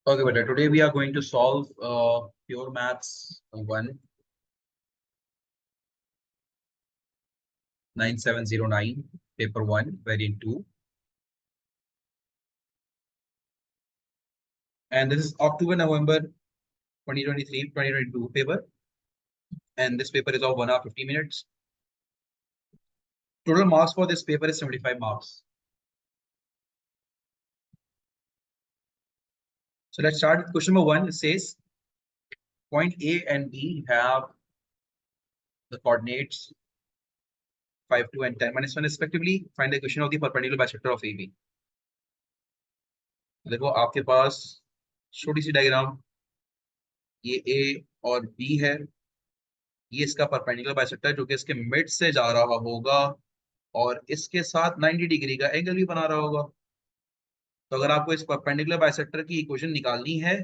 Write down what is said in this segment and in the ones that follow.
Okay, but today we are going to solve pure maths 19709 paper 1 variant 2, and this is October November 2023-2022 paper, and this paper is of 1 hour 50 minutes. Total marks for this paper is 75 marks. So let's start with question number 1. It says point A and B have the coordinates 5, 2 and 10 minus 1 respectively. Find the equation of the perpendicular bisector of AB. देखो आपके पास छोटी C diagram, ये A और B है, ये इसका perpendicular bisector जो कि इसके मिड से जा रहा होगा और इसके साथ 90 डिग्री का एंगल भी बना रहा होगा। तो अगर आपको इस परपेंडिकुलर बाइसेक्टर की इक्वेशन निकालनी है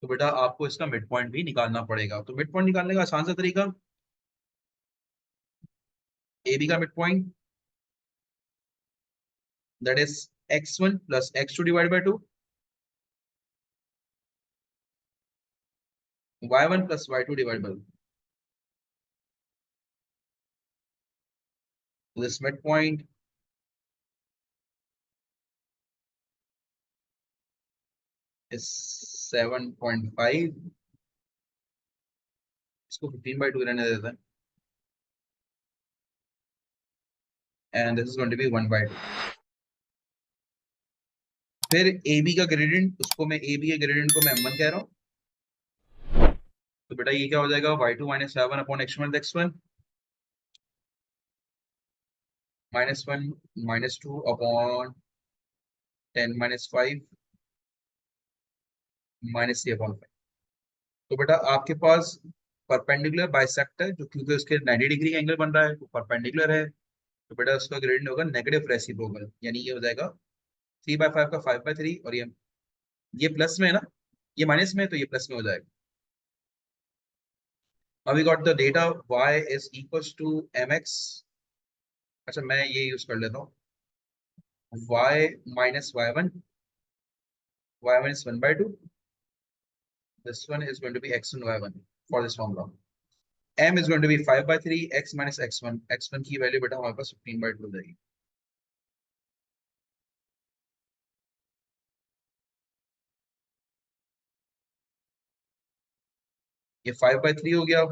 तो बेटा आपको इसका मिड पॉइंट भी निकालना पड़ेगा। तो मिड पॉइंट निकालने का आसान सा तरीका, ए बी का mid point that is x1 plus x2 divide by 2, y1 plus y2 divide by 2। This mid point is 7.5, इसको 15/2 रहने देते हैं, and this is going to be 1/2। फिर AB का ग्रेडियंट, उसको मैं AB के ग्रेडियंट को मैं m1 कह रहा हूँ, तो बेटा ये क्या हो जाएगा y2 minus y1 upon x1 x1 minus 1 minus 2 upon 10 minus 5 minus 3 upon 5। तो बेटा आपके पास परपेंडिकुलर बाइसेक्टर जो क्योंकि उसके 90 डिग्री एंगल बन रहा है तो परपेंडिकुलर है, तो बेटा उसका ग्रेडियंट होगा नेगेटिव रेसिप्रोकल, यानी ये हो जाएगा 3/5 का 5/3, और ये प्लस में है ना, ये माइनस में है तो ये प्लस में हो जाएगा। Now we got the data y is equals to mx। अच्छा मैं ये यूज कर लेता हूँ, y minus y1 is 1/2, this one is going to be x1 y1 for this formula। m is going to be 5/3, x minus x1 की value बेटा हमारे पास 15/2 हो जाएगी। ये 5/3 हो गया,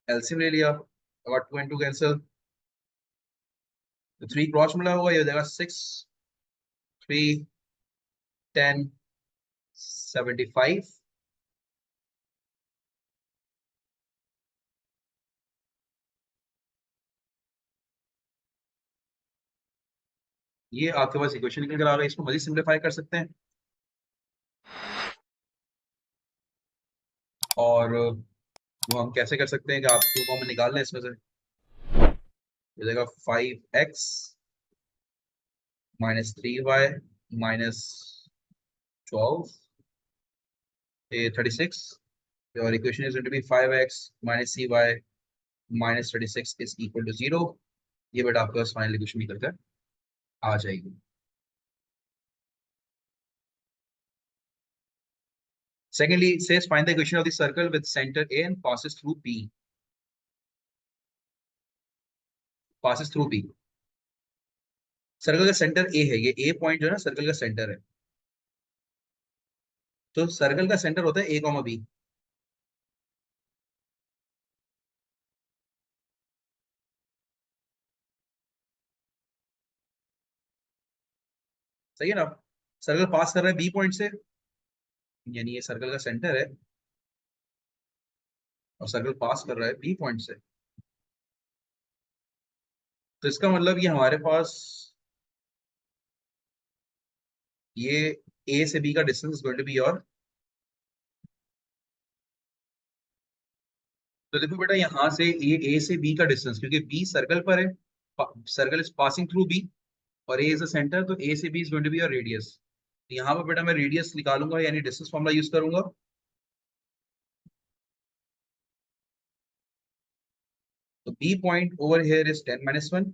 एलसीएम ले लिया, अगर 2 and 2 कैंसिल तो 3 क्रॉस मिला होगा, ये हो जाएगा 6 3 10 75। ये आपके पास इक्वेशन निकल कर आ रहा है, इसको मजीद सिंप्लीफाई कर सकते हैं और वो हम कैसे कर सकते हैं कि आप 2 कॉमन निकाल लें इसमें से, हो जाएगा 5x minus 3y minus 12 36। Your equation is going to be 5x minus cy minus 36 is equal to 0। ये बेटा आपके पास फाइनल इक्वेशन निकल कर आ जाएगी। Secondly, it says find the equation of the circle with center A and passes through B। passes through B। Circle का centre A है, ये A point जो है ना सर्कल का सेंटर है, तो सर्कल का सेंटर होता है A, B। सही है ना, सर्कल पास कर रहा है B पॉइंट से, यानी ये सर्कल का सेंटर है और सर्कल पास कर रहा है B पॉइंट से, तो इसका मतलब ये हमारे पास ये A से B का डिस्टेंस गोइंग टू बी और, तो देखो बेटा यहाँ से A से B का डिस्टेंस, क्योंकि B सर्कल पर है, circle is passing through B और A इज अ सेंटर, तो A से B is going to be your radius. तो यहाँ पर बेटा मैं रेडियस निकालूंगा यानी डिस्टेंस फॉर्मूला यूज करूंगा, तो B point over here is 10 - 1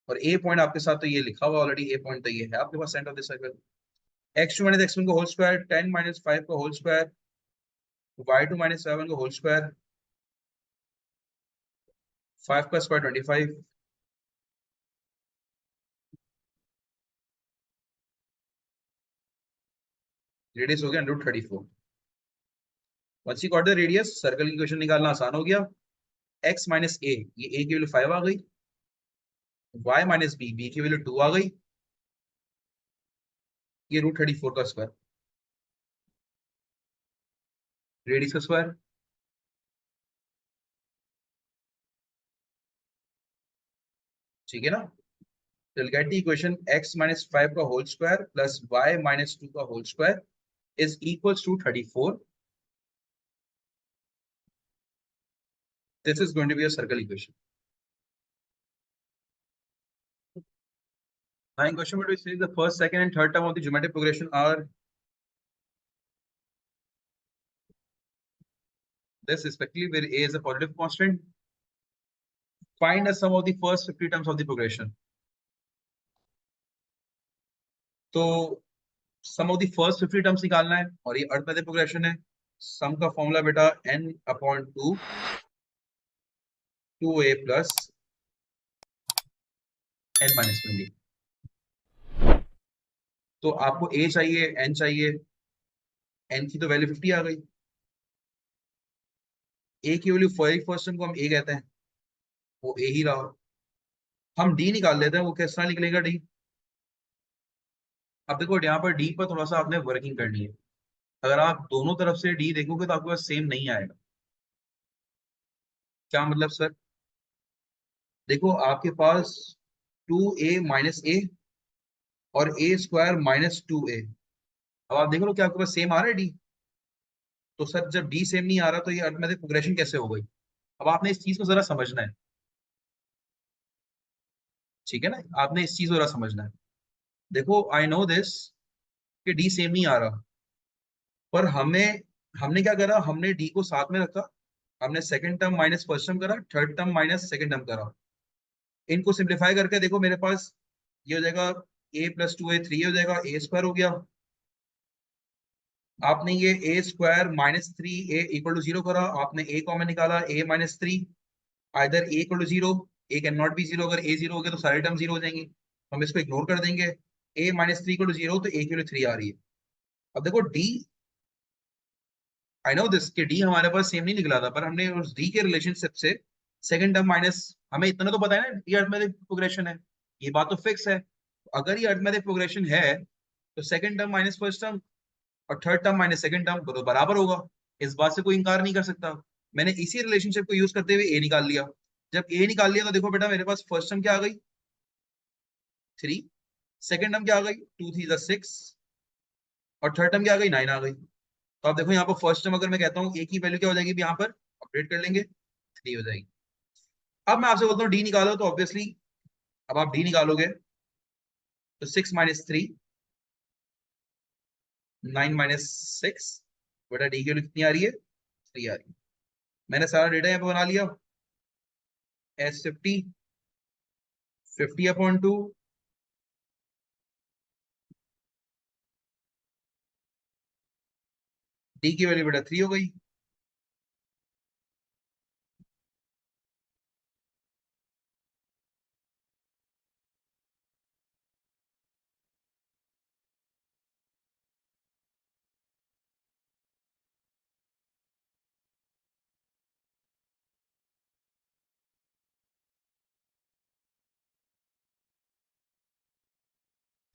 और ए पॉइंट आपके साथ तो ये लिखा हुआ ऑलरेडी, ए पॉइंट तो ये है आपके पास centre of the circle. x2 - x1 को होल स्क्वायर, 10 - 5 को होल स्क्वायर, y2 - 7 को होल स्क्वायर, 5 का स्क्वायर 25, रेडियस हो गया √34। Once you got the radius, circle की इक्वेशन निकालना आसान हो गया। x - a, ये a की वैल्यू 5 आ गई, y - b की वैल्यू 2 आ गई, ये √34 का स्क्वायर, रेडियस का स्क्वायर। ठीक है ना? तो we'll get the equation x - 5 का होल स्क्वायर प्लस y - 2 का whole square is equals to 34. This is going to be a circle equation. Now in question number 2, it says the first, second, and third term of the geometric progression are this respectively, where a is a positive constant. Find the sum of the first 50 terms of the progression. तो sum of the first 50 terms निकालना है और ये arithmetic progression है। सम का formula बेटा n/2 2a plus n - 1d। तो आपको a चाहिए, n चाहिए, n की तो वैल्यू 50 आ गई, a की वैल्यू फर्स्ट टर्म को हम a कहते हैं, वो a ही रहा। हम d निकाल लेते हैं, वो किस तरह निकलेगा d। अब देखो यहाँ पर d पर थोड़ा सा आपने वर्किंग करनी है। अगर आप दोनों तरफ से d देखोगे तो आपके पास सेम नहीं आएगा। क्या मतलब सर? देखो आपके पास 2a - a और a² - 2a। अब आप देख लो क्या आपके पास सेम आ रहा है d? तो सर जब d सेम नहीं आ रहा तो ये अर्थमेटिक प्रोग्रेशन कैसे हो गई? अब आपने इस चीज को जरा समझना है। ठीक है ना? आपने इस चीज को जरा समझना है। देखो आई नो दिस कि d सेम नहीं आ रहा, पर हमें हमने क्या करा, हमने d को साथ में रखा, हमने second term minus first term करा, third term minus second term करा। इनको सिंप्लीफाई करके देखो मेरे पास ये हो जाएगा a + 2a 3 हो जाएगा, a² हो गया। आपने ये a² - 3a = 0 करा, आपने a कॉमन निकाला, a - 3 either a = 0, a can not B 0। अगर a 0 हो गया तो सारे टर्म 0 हो जाएंगे, हम इसको इग्नोर कर देंगे। a - 3 = 0 तो a की वैल्यू 3 आ रही है। अब देखो d, आई नो दिस कि d हमारे पास सेम नहीं निकला था, पर हमने उस d के रिलेशनशिप से सेकंड टर्म माइनस, हमें इतना तो पता है ना ये अरिथमेटिक प्रोग्रेशन है, ये बात तो फिक्स है। अगर ये अरिथमेटिक प्रोग्रेशन है तो second term minus first term और third term minus second term तो बराबर होगा। इस बात से कोई इंकार नहीं कर सकता। मैंने इसी रिलेशनशिप को यूज करते हुए ए निकाल लिया। जब ए निकाल लिया तो देखो बेटा मेरे पास फर्स्ट टर्म क्या आ गई 3, सेकंड टर्म क्या आ गई 2 3 6 और थर्ड टर्म क्या आ गई 9 आ गई। तो आप देखो यहाँ पर फर्स्ट टर्म अगर मैं कहता हूँ ए की वैल्यू क्या हो जाएगी, यहाँ पर अपडेट कर लेंगे 3 हो जाएगी। अब मैं आपसे बोलता हूँ डी निकालो, तो ऑब्वियसली अब आप डी निकालोगे तो 6 - 3 9 - 6 बेटा डी की वैल्यू कितनी आ रही है 3 आ रही है। मैंने सारा डेटा यहाँ पे बना लिया, S50 50/2 डी की वैल्यू बेटा 3 हो गई।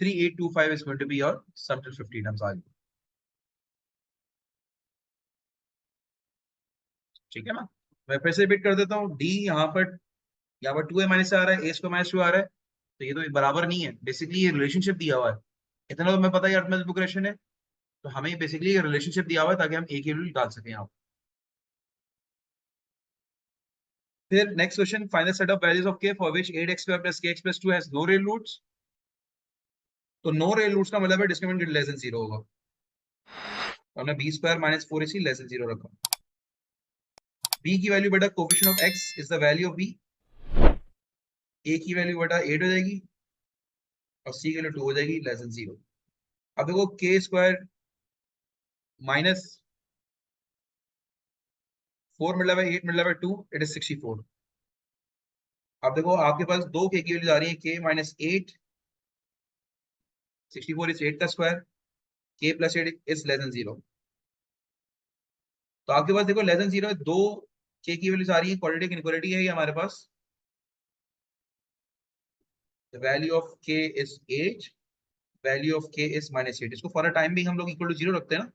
$3825 is going to be your sum till 50 terms आ गई। ठीक है ना? मैं फिर से रिपीट कर देता हूँ, डी यहाँ पर 2a माइनस आ रहा है, a² - 2 आ रहा है, तो ये तो बराबर नहीं है। बेसिकली ये रिलेशनशिप दिया हुआ है, इतना तो मैं पता ही अर्थमेटिक प्रोग्रेशन है, तो हमें बेसिकली ये रिलेशनशिप दिया हुआ है ताकि हम a की वैल्यू डाल सकें यहाँ। फिर next question, find the set of values of k for which 8x² + kx + 2 has no real roots. तो नो रियल रूट्स का मतलब है डिस्क्रिमिनेंट ग्रेटर देन 0 होगा। हमने b² - 4ac < 0 रखा। बी की वैल्यू बेटा coefficient of X is the value of B, A की वैल्यू बेटा 8 हो जाएगी और सी की वैल्यू 2 हो जाएगी लेस देन 0। अब देखो के स्क्वायर माइनस 4 मतलब है 8 मतलब है 2, इट इज 64। अब देखो आपके पास दो के की वैल्यू आ रही है, के माइनस 8, 64 इज 8 का स्क्वायर, के प्लस 8 इज लेस देन 0। तो आपके पास देखो लेस देन 0 है, दो के की वैल्यूज आ रही है, क्वाड्रेटिक इनइक्वालिटी है ये हमारे पास। द वैल्यू ऑफ के इज 8, वैल्यू ऑफ के इज माइनस 8। इसको फॉर अ टाइम बिंग हम लोग इक्वल टू 0 रखते हैं ना,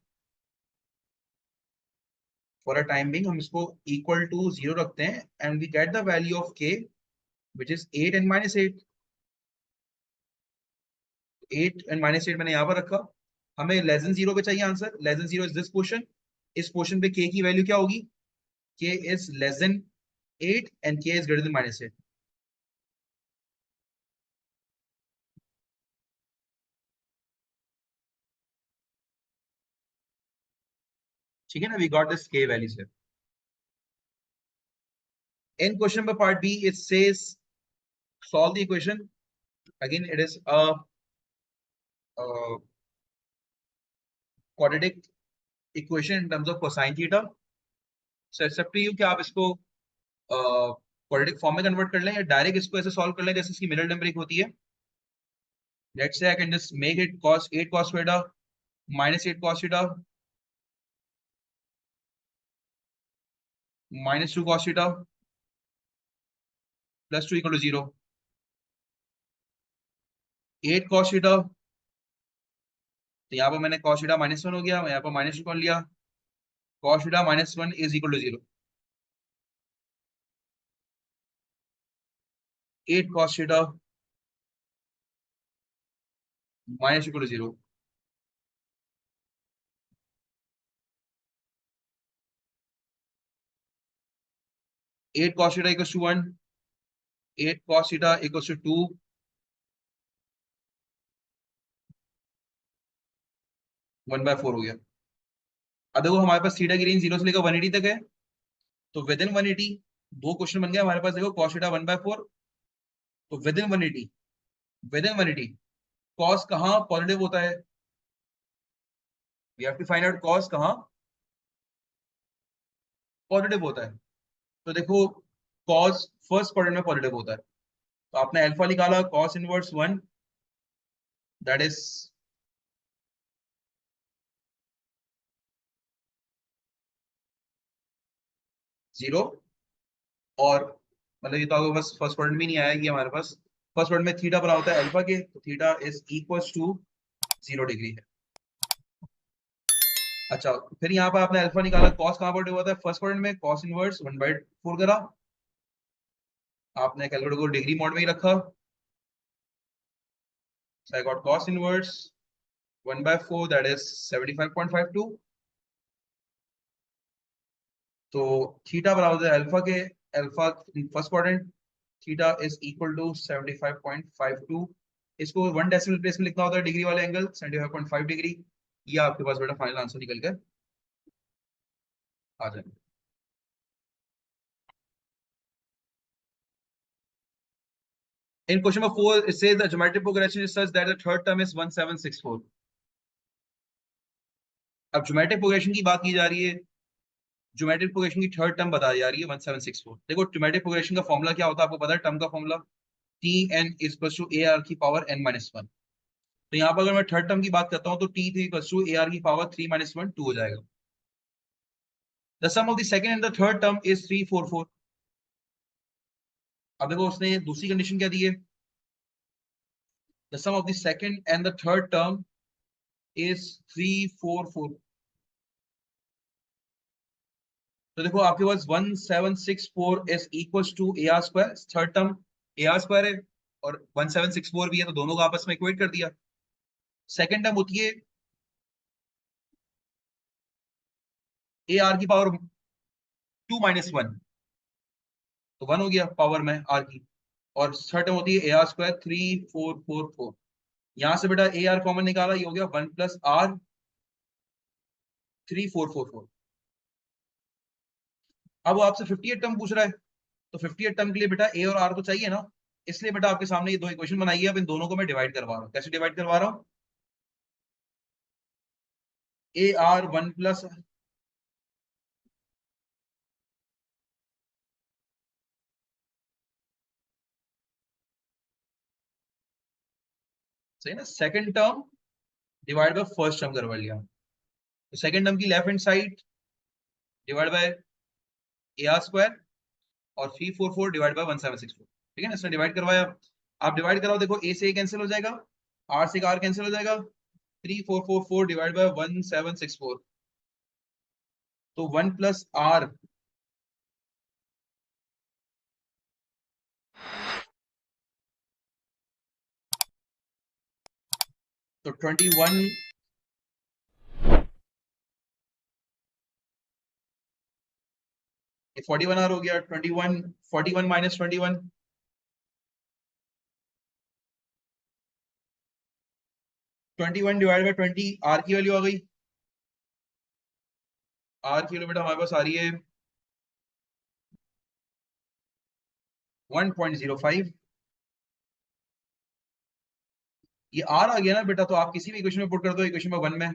फॉर अ टाइम बिंग हम इसको इक्वल टू 0 रखते हैं and we get the value of K which is 8 and minus 8। 8 and minus 8 मैंने यहाँ पर रखा। हमें लेस देन 0 पे चाहिए answer, less than 0 is this portion. इस पोर्शन पे के की वैल्यू क्या होगी, के इज लेस देन 8 एंड के इज ग्रेटर देन माइनस 8। ठीक है ना, वी गॉट दिस के values here. In question number part B, it says solve the equation. Again, it is a quadratic equation in terms of cosine theta. So it's up to you कि आप इसको quadratic form में convert कर लें या direct इसको ऐसे solve कर लें जैसे इसकी मिडल टर्म ब्रेक होती है। Let's say I can just make it cos 8 cos theta minus 8 cos theta minus 2 cos theta plus 2 equal to 0. 8 cos theta, तो यहाँ पर मैंने cos theta -1 हो गया, यहाँ पर -2 कर लिया, cos theta -1 is equal to 0. 8 cos theta minus equal to 0. 8 cos theta equals to 1, 8 cos theta equals to 2, 1/4 हो गया। अब देखो हमारे पास थीटा की रेंज 0 से लेकर 180 तक है, तो विद इन 180 दो क्वेश्चन बन गया हमारे पास। देखो cos थीटा 1/4, तो within 180, within 180 cos कहाँ पॉजिटिव होता है, we have to find out cos कहाँ पॉजिटिव होता है। तो देखो cos फर्स्ट क्वाड्रेंट में पॉजिटिव होता है, तो आपने अल्फा निकाला cos इनवर्स 1, दैट इज 0। और मतलब ये तो आपको बस फर्स्ट क्वाड्रेंट में नहीं आया, ये हमारे पास फर्स्ट क्वाड्रेंट में थीटा बना होता है अल्फा के, तो theta is equals to 0 degree है। अच्छा, फिर यहाँ पर आपने अल्फा निकाला, कॉस कहां पर हुआ था फर्स्ट क्वाड्रेंट में, कॉस इनवर्स 1/4 करा, आपने कैलकुलेटर को डिग्री मोड में ही रखा, so I got cos inverse 1/4 that is 75.52। तो थीटा बराबर है अल्फा के, alpha first quadrant, theta is equal to 75.52। इसको 1 डेसिमल प्लेस में लिखना होता है डिग्री वाले एंगल 75.5 डिग्री। ये आपके पास बेटा फाइनल आंसर निकल कर आ जाएगा। In question number 4, it says the geometric progression is such that the third term is 1764. अब ज्योमेट्रिक प्रोग्रेशन की बात की जा रही है, ज्योमेट्रिक प्रोग्रेशन की थर्ड टर्म बताई जा रही है 1764। देखो ज्योमेट्रिक प्रोग्रेशन का फॉर्मूला क्या होता है आपको पता है, टर्म का formula T N equal to A R की पावर एन माइनस वन। तो यहाँ पर अगर मैं थर्ड टर्म की बात करता हूँ तो T three equal to A R की पावर 3 - 1 2 हो जाएगा। The sum of the second and the third term is 344। अब देखो उसने दूसरी कंडीशन क्या दी है, the sum of the second and the third term is 344। तो देखो आपके पास 1764 is equal to A R square, third term A R square है और 1764 भी है, तो दोनों को आपस में इक्वेट कर दिया। सेकंड टर्म होती है ए आर की पावर 2 - 1, तो 1 हो गया पावर में आर की। और थर्ड टर्म होती है ए आर स्क्वायर 3444। यहां से बेटा ए आर कॉमन निकाला, ये हो गया 1 + r 3444। अब वो आपसे 58 टर्म पूछ रहा है, तो 58 टर्म के लिए बेटा ए और आर तो चाहिए ना, इसलिए बेटा आपके सामने ये दो इक्वेशन बनाई है, अब इन दोनों को मैं डिवाइड करवा रहा हूँ। कैसे डिवाइड करवा रहा हूँ? ए आर 1 प्लस सही ना, second term divide by first term करवा लिया, तो सेकंड टर्म की left hand side divide by A R square और 344 डिवाइड बाय 1764, ठीक है ना, इसने डिवाइड करवाया। आप डिवाइड कराओ, देखो ए से ए कैंसिल हो जाएगा, आर से आर कैंसिल हो जाएगा, 3444 डिवाइड बाय 1764, तो 1 प्लस आर तो 21, ये 41 आर हो गया, 21 41 माइनस 21 21 डिवाइड बाय 20, आर की वैल्यू आ गई, आर की वैल्यू बेटा हमारे पास आ रही है 1.05, ये आर आ गया ना बेटा, तो आप किसी भी इक्वेशन में पुट कर दो, इक्वेशन में 1 में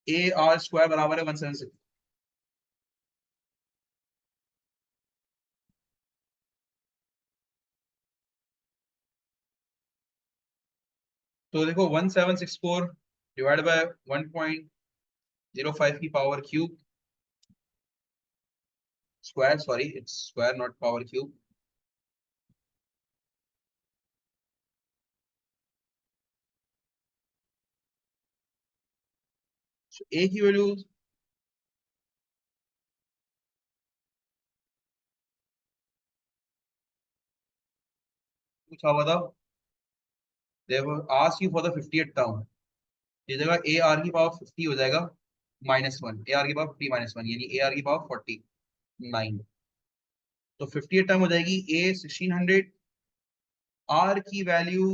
ए आर स्क्वायर बराबर है 176, तो देखो 1764 डिवाइड बाय 1.05 की power cube square, sorry it's square not power cube, A की वैल्यू कुछ हुआ था, देखो ask you for the 58 term, ये जगह ए आर की पावर 50 हो जाएगा -1, ए आर की पावर 50 -1 यानी ए आर की पावर 49, तो 58 टर्म हो जाएगी ए 1600, आर की वैल्यू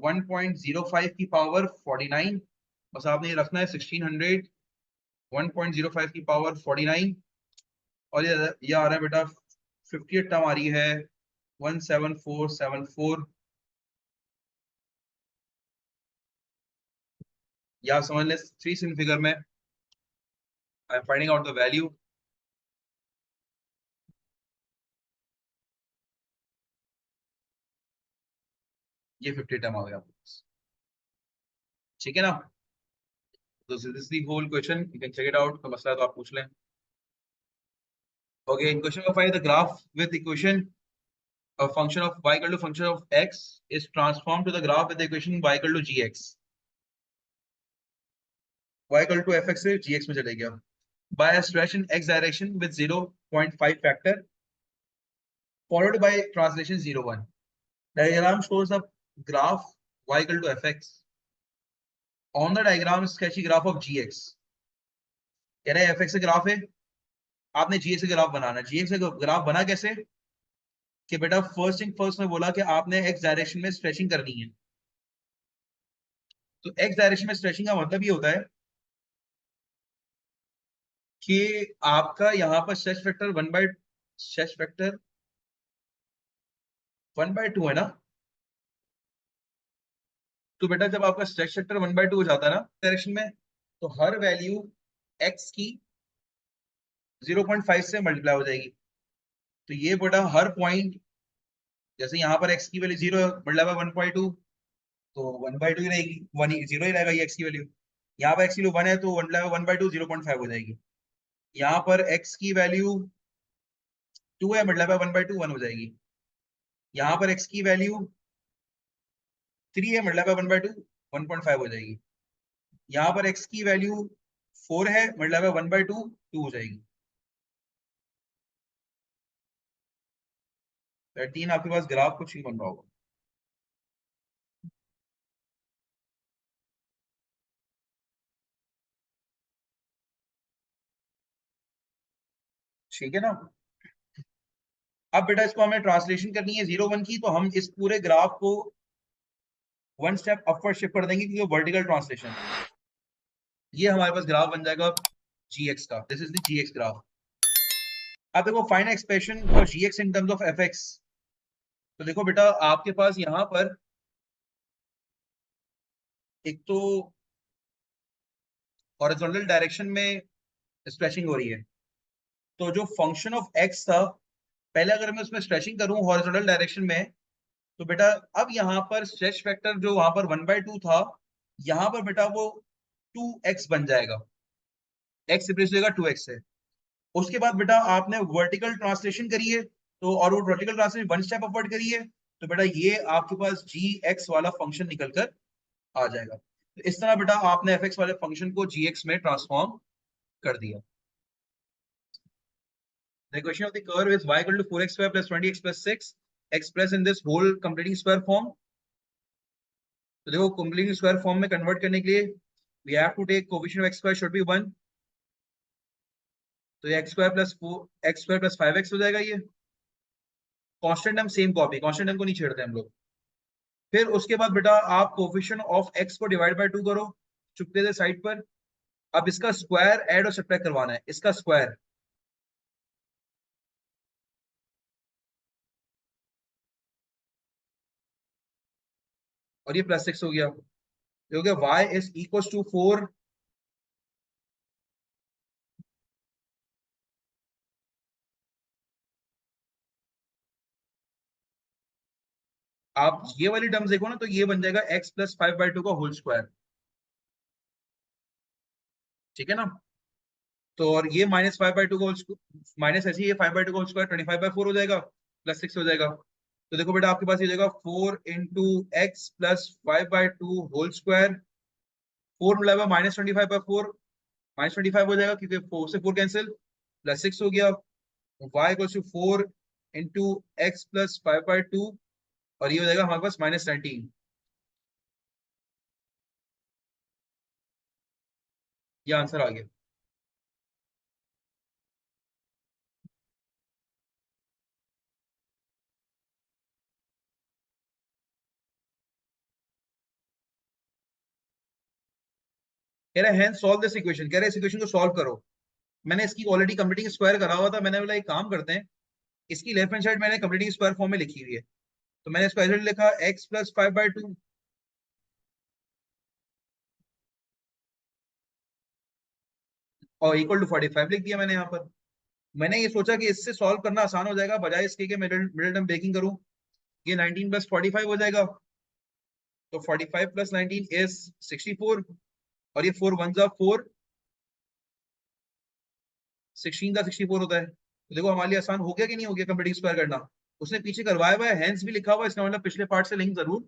1.05 की पावर 49, बस आपने ये रखना है 1600 1.05 की पावर 49, और ये आ रहा है बेटा 58 टर्म आ रही है 17474, या समझ ले 3 सिन फिगर में I am finding out the value, ये 50 टर्म आ गया आपके पास, ठीक है ना, तो this is the whole question, you can check it out, तो मसला है तो आप पूछ लें। Okay, in question find the graph with equation a function of y equal to function of x is transformed to the graph with the equation y equal to gx, y equal to fx से gx में चले गया, by a stretch in x direction with 0.5 factor followed by translation 0 1, diagram shows the graph y equal to fx, on the diagram sketch a graph of gx, कह रहे हैं fx से graph है, आपने gx से ग्राफ बनाना है, gx से graph बना कैसे कि बेटा फर्स्ट थिंग फर्स्ट में बोला कि आपने x डायरेक्शन में स्ट्रेचिंग करनी है, तो x डायरेक्शन में स्ट्रेचिंग का मतलब ये होता है कि आपका यहाँ पर स्ट्रेच फैक्टर 1/2 है ना, तो बेटा जब आपका स्ट्रेच फैक्टर 1/2 हो जाता है ना डायरेक्शन में, तो हर वैल्यू x की 0.5 से मल्टीप्लाई हो जाएगी, तो ये बेटा हर पॉइंट, जैसे यहाँ पर x की वैल्यू 0 मल्टीप्लाई बाय 1/2, तो 1/2 ही रहेगी, 1 ही 0 ही रहेगा ये x की वैल्यू, यहाँ पर x की वैल्यू 1 है तो 1/2 1/2 0.5 हो जाएगी, यहाँ पर x की वैल्यू 2 है मल्टीप्लाई बाय 1/2 1 हो जाएगी, यहाँ पर x की वैल्यू 3 है मल्टीप्लाई बाय 1/2 1.5 हो जाएगी, यहाँ पर x की वैल्यू 4 है मल्टीप्लाई बाय 1/2 2 हो जाएगी, 13 आपके पास ग्राफ कुछ ही बन रहा होगा, ठीक है ना। अब बेटा इसको हमें ट्रांसलेशन करनी है 0 1 की, तो हम इस पूरे ग्राफ को 1 स्टेप अपवर्ड शिफ्ट कर देंगे क्योंकि वर्टिकल ट्रांसलेशन, ये हमारे पास ग्राफ बन जाएगा gx का, this is the gx graph. अब देखो final expression for gx in terms of fx। तो देखो बेटा आपके पास यहां पर एक तो हॉरिजॉन्टल डायरेक्शन में स्ट्रेचिंग हो रही है, तो जो फंक्शन ऑफ x था पहले, अगर मैं उसमें स्ट्रेचिंग करूं हॉरिजॉन्टल डायरेक्शन में, तो बेटा अब यहाँ पर स्ट्रेच फैक्टर जो वहां पर 1/2 था, यहाँ पर बेटा वो 2x बन जाएगा, x रिप्लेस हो जाएगा 2x से। उसके बाद बेटा आपने वर्टिकल ट्रांसलेशन करी है, तो और वो vertical translation one step upward करी है, तो बेटा ये आपके पास gx वाला फंक्शन निकल कर आ जाएगा। तो इस तरह बेटा आपने fx वाले फंक्शन को gx में ट्रांसफॉर्म कर दिया। The equation of the curve is y equal to 4x square plus 20x plus 6 expressed in this whole completing square form। तो देखो completing square form में कन्वर्ट करने के लिए we have to take coefficient of x square should be 1, तो ये x square plus 4 x square plus 5x हो जाएगा। ये constant term same copy, constant term को नहीं छेड़ते हम लोग। फिर उसके बाद बेटा आप कोफिशिएंट ऑफ x को डिवाइड बाय 2 करो चुपके से साइड पर। अब इसका स्क्वायर ऐड और सब्ट्रैक्ट करवाना है, इसका स्क्वायर, और ये प्लस 6 हो गया। ये हो गया y इज इक्वल टू 4। आप ये वाली टर्म्स देखो ना, तो ये बन जाएगा x प्लस 5/2 का होल स्क्वायर, ठीक है ना। तो और ये -5/2 का होल माइनस ऐसे ही ये 5/2 का होल स्क्वायर 25/4 हो जाएगा, प्लस 6 हो जाएगा। तो देखो बेटा आपके पास ये हो जाएगा 4 into X plus 5/2 whole square. 4 मिला -25/4, -25 हो जाएगा क्योंकि 4 से 4 कैंसिल, प्लस 6 हो गया। y equal to 4 into X plus 5/2, और ये हो जाएगा हमारे पास -19। ये आंसर आ गया। कह रहे हैं सॉल्व दिस इक्वेशन, कह रहे हैं इस इक्वेशन को सॉल्व करो। मैंने इसकी ऑलरेडी कंप्लीटिंग स्क्वायर करा हुआ था, मैंने बोला एक काम करते हैं, इसकी लेफ्ट हैंड साइड मैंने कंप्लीटिंग स्क्वायर फॉर्म में लिखी हुई है, तो मैंने इसको ऐसे लिखा x प्लस 5/2 और इक्वल टू 45 लिख दिया मैंने यहाँ पर। मैंने ये सोचा कि इससे सॉल्व करना आसान हो जाएगा, बजाय इसके कि मिडिल मिडिल टर्म ब्रेकिंग करूं। ये 19 प्लस 45 हो जाएगा, तो 45 प्लस 19 इज 64, और ये 4 वन जा 4, 16 का 64 होता है। तो देखो हमारे लिए आसान हो गया कि नहीं हो गया कंप्लीटिंग स्क्वायर करना। उसने पीछे करवाया हुआ है, हेंस भी लिखा हुआ है, इसका मतलब पिछले पार्ट से लिंक जरूर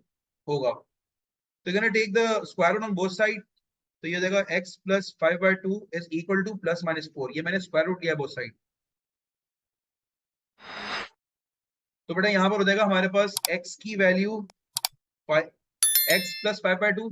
होगा। तो you can take the square root on both side, तो ये हो जाएगा x plus 5/2 is equal to plus -4। ये मैंने स्क्वायर रूट लिया बोथ साइड। तो बेटा यहाँ पर हो जाएगा हमारे पास x की वैल्यू x प्लस 5/2,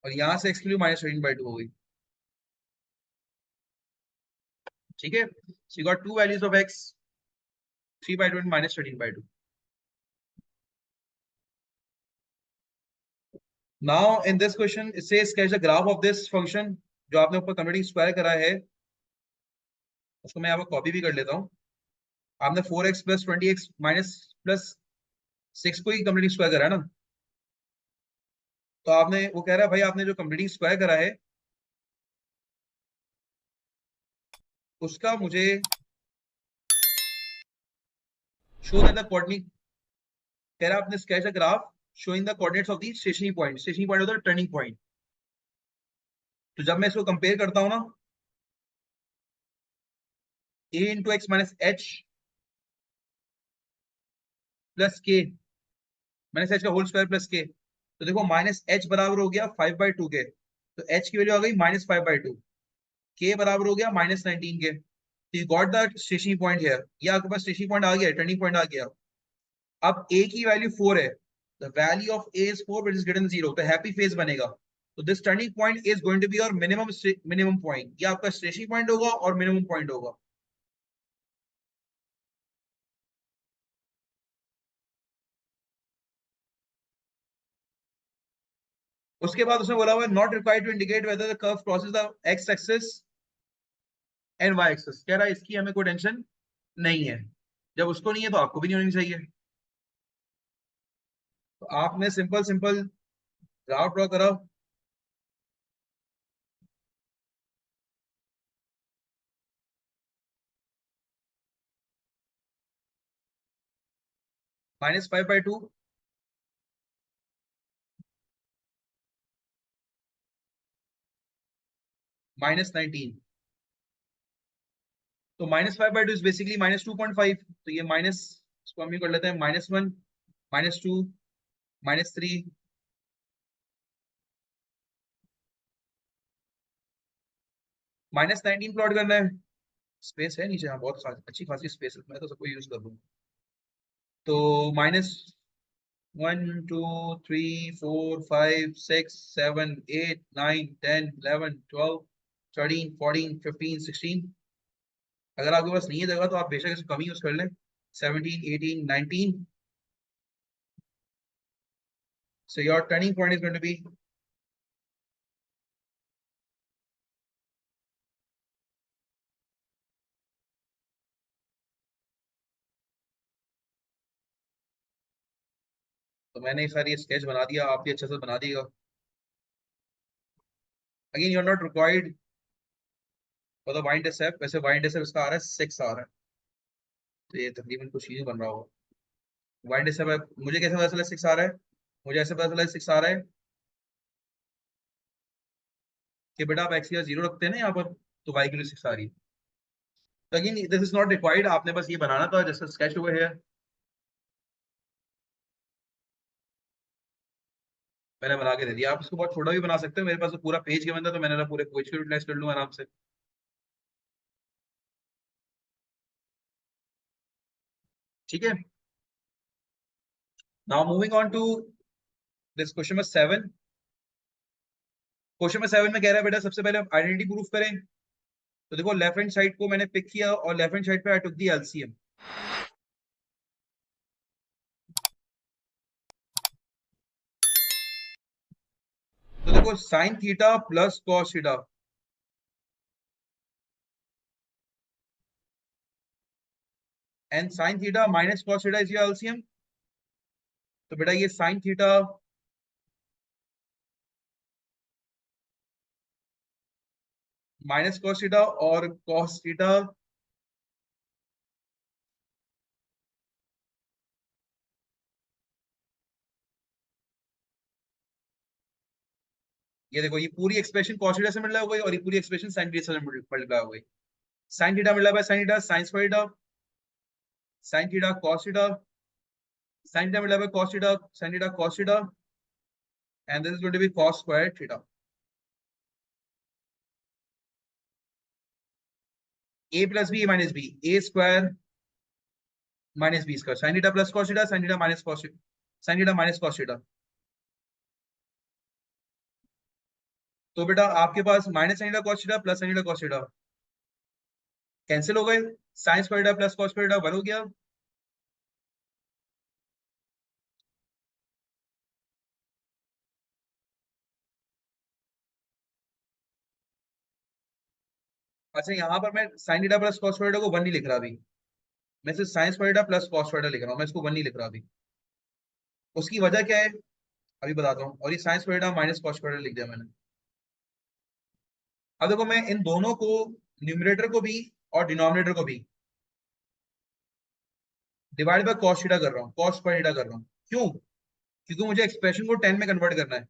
और यहाँ से x की वैल्यू -13/2 हो गई, ठीक है। So you got to values of x, 3/2 and -13/2। Now in this question it says sketch the graph of this function. जो आपने ऊपर कंप्लीटिंग स्क्वायर करा है, उसको मैं यहाँ पर कॉपी भी कर लेता हूँ। आपने 4x plus 20x minus plus 6 को ही कंप्लीटिंग स्क्वायर करा है ना। तो आपने, वो कह रहा है भाई आपने जो कंप्लीटिंग स्क्वायर करा है उसका मुझे शो दैट द कोऑर्डिनेट, कह रहा है आपने sketch the graph showing the coordinates of the stationary point. Stationary point होता है टर्निंग पॉइंट। तो जब मैं इसको कंपेयर करता हूँ ना, a into x minus H plus के माइनस एच का होल स्क्वायर प्लस के, तो देखो माइनस एच बराबर हो गया 5/2 के, तो एच की वैल्यू आ गई -5/2, के बराबर हो गया -19 के, you got the stationary point here, ये आपके पास स्टेशनरी पॉइंट आ गया, टर्निंग पॉइंट आ गया। अब a की वैल्यू 4 है, the value of a is 4 which is greater than 0, तो हैप्पी फेज बनेगा। तो this turning point is going to be your minimum point, ये आपका स्टेशनरी पॉइंट होगा और मिनिमम पॉइंट होगा। उसके बाद उसने बोला हुआ not required to indicate whether the curve crosses the X axis and Y axis, कह रहा है इसकी हमें कोई टेंशन नहीं है। जब उसको नहीं है तो आपको भी नहीं होनी चाहिए। तो आपने सिंपल सिंपल ग्राफ ड्रॉ करा, -5/2 -19, तो -5/2 इज बेसिकली -2.5, तो ये माइनस, इसको हम ये कर लेते हैं -1 -2 -3, -19 प्लॉट करना है। स्पेस है नीचे, यहाँ बहुत अच्छी खासी स्पेस है, मैं तो सबको यूज कर लूँ। तो -1 2 3 4 5 6 7 8 9 10 11 12 13 14 15 16, अगर आपके पास नहीं है जगह तो आप बेशक इसको कम यूज कर लें, 17 18 19, so your turning point is going to be, तो मैंने एक सारी स्केच बना दिया, आप भी अच्छे से बना दिएगा। Again you are not required for the wind step, वैसे वाइंड स्टेप इसका आ रहा है 6 आ रहा है, तो ये तकरीबन कुछ चीज बन रहा होगा। वाइंड स्टेप मुझे कैसे पता चला 6 आ रहा है, मुझे ऐसे पता चला 6 आ रहा है कि बेटा आप एक्स की 0 रखते हैं ना यहाँ पर, तो वाई के लिए 6 आ रही है। तो again this is not required, आपने बस ये बनाना था जैसे स्केच हुए है, मैंने बना के दे दिया। आप इसको बहुत छोटा भी बना सकते हो, मेरे पास तो पूरा पेज के बंदा, तो मैंने पूरे पेज को यूटिलाइज कर लूंगा आराम से। ठीक है, now moving on to this question number 7। Question number 7 में कह रहा है बेटा सबसे पहले हम आइडेंटिटी प्रूफ करें। तो देखो लेफ्ट हैंड साइड को मैंने पिक किया और लेफ्ट हैंड साइड पे आई टुक दी एलसीएम। तो देखो sign theta plus cos theta and sign theta minus cos theta is your LCM. तो बेटा ये sign theta minus cos theta और कॉस थीटा, ये देखो ये पूरी एक्सप्रेशन कॉस थीटा से मिल रहा है और ये पूरी एक्सप्रेशन साइन थीटा से मिल रहा है। साइन थीटा मिल रहा है sine theta sine square theta, sine theta cos theta, sine theta मिल रहा है cos theta sine theta cos theta, and this is going to be cos square theta. A plus B minus B, A square minus B square, sine theta plus cos theta sine theta minus cos, sine theta minus cos theta. तो बेटा आपके पास minus sine theta cos theta plus sine theta cos theta cancel हो गए, sign square theta plus cos square theta 1 हो गया। अच्छा यहाँ पर मैं sign theta plus cos square theta को 1 नहीं लिख रहा अभी, मैं सिर्फ sign square theta plus cos square theta लिख रहा हूँ, मैं इसको 1 नहीं लिख रहा अभी। उसकी वजह क्या है अभी बताता हूँ, और ये sign square theta minus cos square theta लिख दिया मैंने। अब देखो मैं इन दोनों को, न्यूमरेटर को भी और डिनोमिनेटर को भी डिवाइड बाय कॉस थीटा कर रहा हूँ, कॉस स्क्वायर थीटा कर रहा हूँ। क्यों? क्योंकि मुझे एक्सप्रेशन को 10 में कन्वर्ट करना है।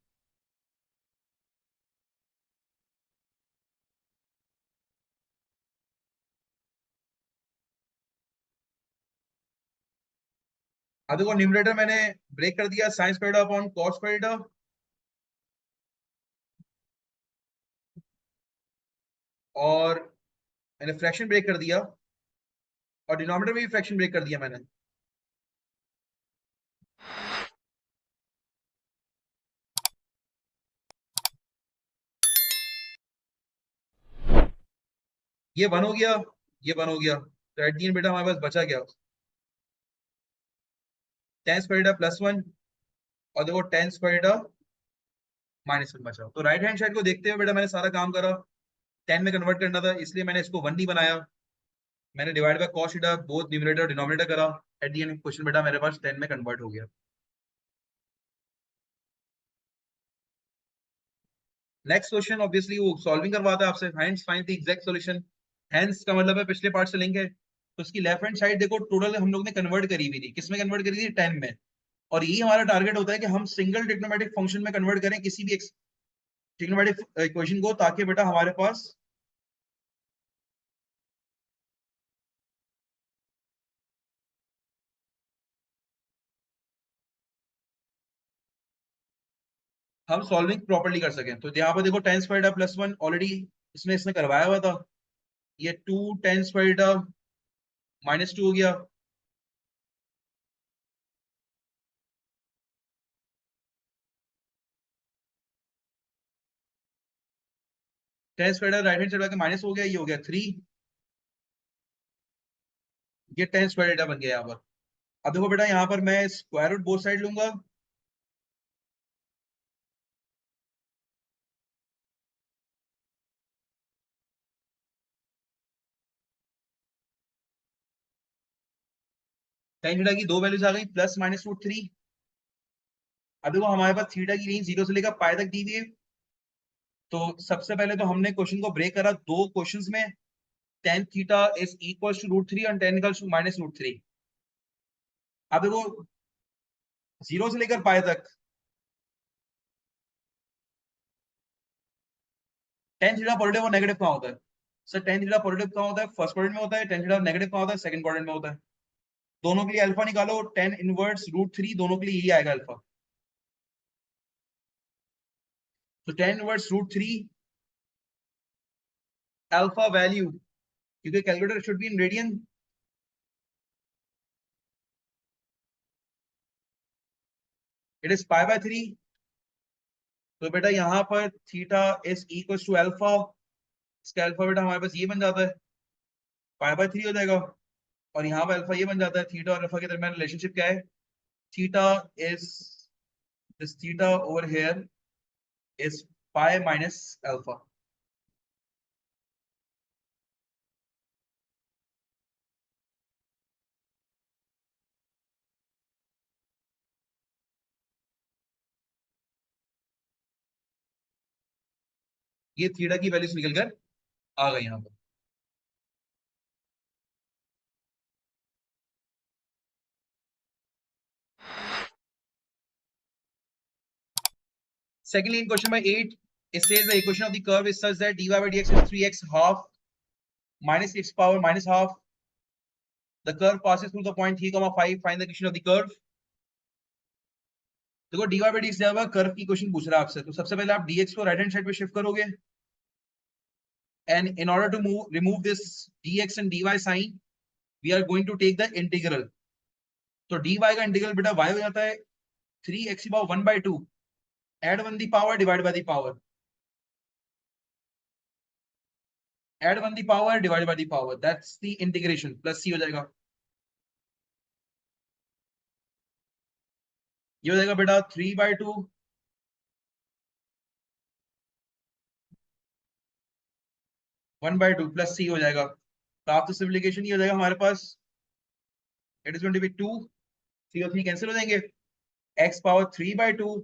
अब देखो न्यूमरेटर मैंने ब्रेक कर दिया, sign square theta upon cos square theta, और मैंने फ्रैक्शन ब्रेक कर दिया और डिनोमिनेटर में भी फ्रैक्शन ब्रेक कर दिया मैंने। ये 1 हो गया, ये 1 हो गया, तो एट दी एंड बेटा हमारे पास बचा क्या? टेन स्क्वायर प्लस वन, और देखो टेन स्क्वायर -1 बचा। तो राइट हैंड साइड को देखते हुए बेटा मैंने सारा काम करा। 10 में कन्वर्ट करना था इसलिए मैंने इसको 1 नहीं बनाया, मैंने divide by cos theta both numerator और डिनोमिनेटर करा। एट दी एंड क्वेश्चन बेटा मेरे पास 10 में कन्वर्ट हो गया। नेक्स्ट क्वेश्चन ऑब्वियसली वो सॉल्विंग करवाता है आपसे, hence find the exact solution. Hence का मतलब है पिछले पार्ट से लिंक है, तो उसकी लेफ्ट हैंड साइड देखो टोटल हम लोग ने कन्वर्ट करी हुई थी, किसमें कन्वर्ट करी थी? 10 में। और यही हमारा टारगेट होता है कि हम सिंगल ट्रिग्नोमेट्रिक फंक्शन में कन्वर्ट करें किसी भी ट्रिग्नोमेट्रिक इक्वेशन को, ताकि बेटा हमारे पास हम सॉल्विंग प्रॉपर्ली कर सकें। तो यहाँ पर देखो ten square plus one already इसमें इसने करवाया हुआ था, ये 2 10 स्क्वायर -2 हो गया। Ten square right hand side minus हो गया, ये हो गया 3, ये टेन स्क्वायर बन गया यहाँ पर। अब देखो बेटा यहाँ पर मैं स्क्वायर रूट बोथ साइड लूंगा, टेन थीटा की दो वैल्यूज आ गई, +-√3। अब देखो हमारे पास थीटा की रेंज 0 से लेकर पाई तक दी हुई है। तो सबसे पहले तो हमने क्वेश्चन को ब्रेक करा दो क्वेश्चंस में, tan theta is equal to √3 और टेन इक्वल टू -√3। अब देखो 0 से लेकर पाई तक टेन थीटा पॉजिटिव और नेगेटिव कहाँ होता है? सर टेन थीटा पॉजिटिव कहाँ होता है? फर्स्ट क्वाड्रेंट में होता है। टेन थीटा नेगेटिव कहाँ होता है? सेकंड क्वाड्रेंट में होता है। दोनों के लिए अल्फा निकालो, टेन इनवर्स √3 दोनों के लिए यही आएगा अल्फा। तो टेन इनवर्स √3 अल्फा वैल्यू, क्योंकि calculator should be in radian, it is पाई/3। तो बेटा यहाँ पर theta is equal to alpha, इसका अल्फा बेटा हमारे पास ये बन जाता है, पाई/3 हो जाएगा। और यहाँ पर अल्फा ये बन जाता है, थीटा और अल्फा के दरमियान रिलेशनशिप क्या है? Theta is this theta over here is pi minus alpha. ये थीटा की वैल्यूज निकल कर आ गई यहाँ पर। Secondly, in question number 8, it says the equation of the curve is such that dy by dx is 3x half minus x power minus half. The curve passes through the point 3, 5. Find the equation of the curve. देखो dy by dx दिया हुआ curve की question पूछ रहा है आपसे, तो सबसे पहले आप dx को राइट हैंड साइड पे शिफ्ट करोगे, and in order to remove this dx and dy sign, we are going to take the integral. तो dy का इंटीग्रल बेटा y हो जाता है 3x⁻1/2 add 1 the power divided by the power, add 1 the power divided by the power, that's the integration, plus c हो जाएगा। ये हो जाएगा बेटा 3/2 1/2 प्लस सी हो जाएगा। तो आफ्टर सिंप्लीफिकेशन ये हो जाएगा हमारे पास, it is going to be 2, 3 और 3 कैंसिल हो जाएंगे, x power 3/2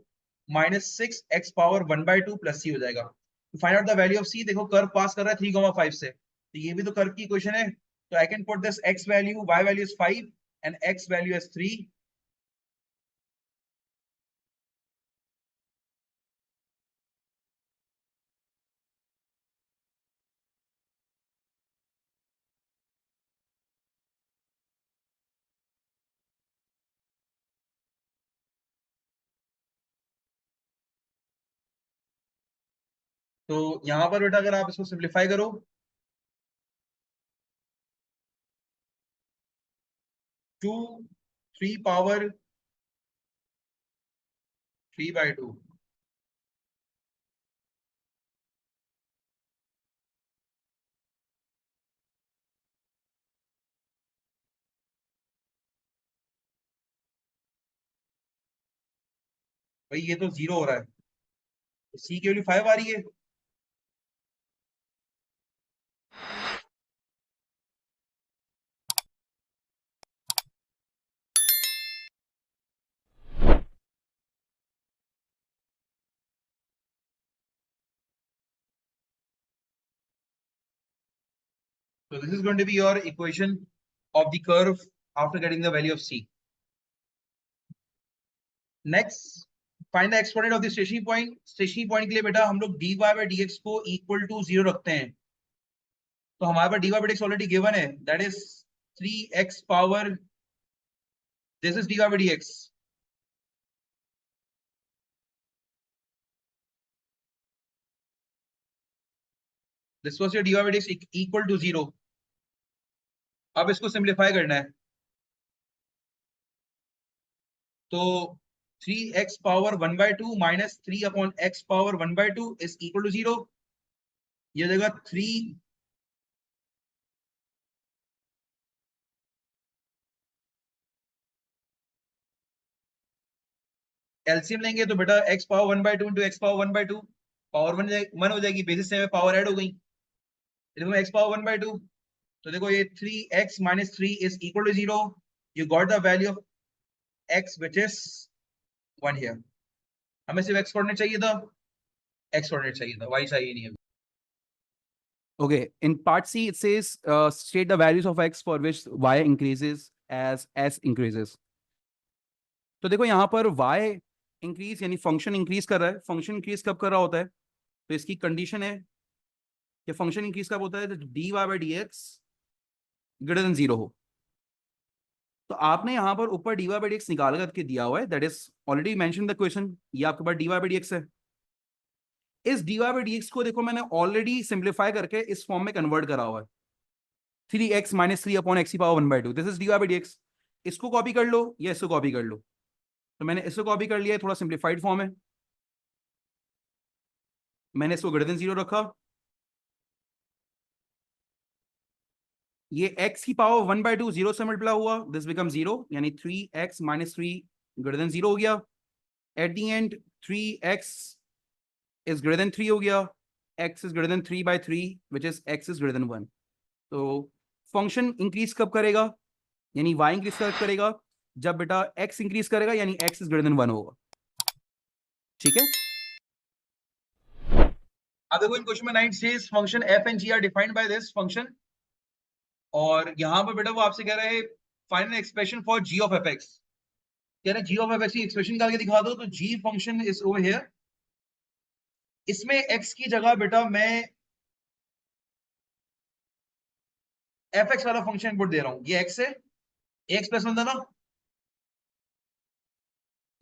-6 x power 1/2 plus C हो जाएगा। तो find out the value of C. देखो कर्व पास कर रहा है 3,5 से, तो ये भी तो कर्व की इक्वेशन है। तो I can put this x value, y value is 5 and x value is 3। तो यहाँ पर बेटा अगर आप इसको सिंप्लीफाई करो, 2 3 पावर 3/2। भाई ये तो 0 हो रहा है, सी की वैल्यू 5 आ रही है। So this is going to be your equation of the curve after getting the value of c. Next, find the exponent of the stationary point. Stationary point के लिए बेटा हम लोग dy by dx को equal to 0 रखते हैं। तो हमारे पास dy by dx already given है, that is 3x power, this is dy by dx. This was your dy by dx equal to 0. अब इसको सिंप्लीफाई करना है, तो 3x power 1/2 minus 3 upon x power 1/2 is equal to 0। ये हो जाएगा 3 LCM लेंगे तो बेटा x power 1/2 into x power 1/2 power 1 हो जाएगी, बेसिस से पावर ऐड हो गई, देखो x पावर 1/2। तो देखो ये 3x minus 3 is equal to 0। You got the value of x which is 1 here. हमें सिर्फ x कोऑर्डिनेट चाहिए था, x कोऑर्डिनेट चाहिए था, y चाहिए नहीं है। Okay, in part C, it says state the values of x for which y increases as s increases. तो देखो यहाँ पर y इंक्रीज यानी फंक्शन इंक्रीज कर रहा है। फंक्शन इंक्रीज कब कर रहा होता है? तो इसकी कंडीशन है कि फंक्शन इंक्रीज कब होता है? तो dy by dx greater than 0 हो। तो आपने यहाँ पर ऊपर dy by dx निकाल करके दिया हुआ है, that is already mention the question. ये आपके पास dy by dx है। इस dy by dx को देखो मैंने ऑलरेडी सिंप्लीफाई करके इस फॉर्म में कन्वर्ट करा हुआ है, 3x माइनस 3 अपॉन एक्स की power 1/2। This is dy by dx। इसको कॉपी कर लो या इसको कॉपी कर लो। तो मैंने इसको कॉपी कर लिया है, थोड़ा सिंप्लीफाइड फॉर्म है। मैंने इसको ग्रेटर देन 0 रखा। ये x की पावर 1/2 0 से मल्टीप्लाई हुआ, दिस बिकम 0, यानी 3x माइनस 3 ग्रेटर देन 0 हो गया। At the end 3x is greater then 3 हो गया। x is greater then 3/3 which is x is greater then 1। तो फंक्शन इंक्रीज कब करेगा? यानी y इंक्रीज कब करेगा? जब बेटा x इंक्रीज करेगा, यानी x इज ग्रेटर देन 1 होगा। ठीक है। अब देखो इन क्वेश्चन में 9 says function f and g are defined by this function, और यहां पर बेटा वो आपसे कह रहे हैं find an expression for g of fx। कह रहे हैं g ऑफ fx की एक्सप्रेशन निकाल के दिखा दो, तो g function is over here. इसमें x की जगह बेटा मैं fx वाला फंक्शन इनपुट दे रहा हूं, ये x है, x प्लस 1 था ना,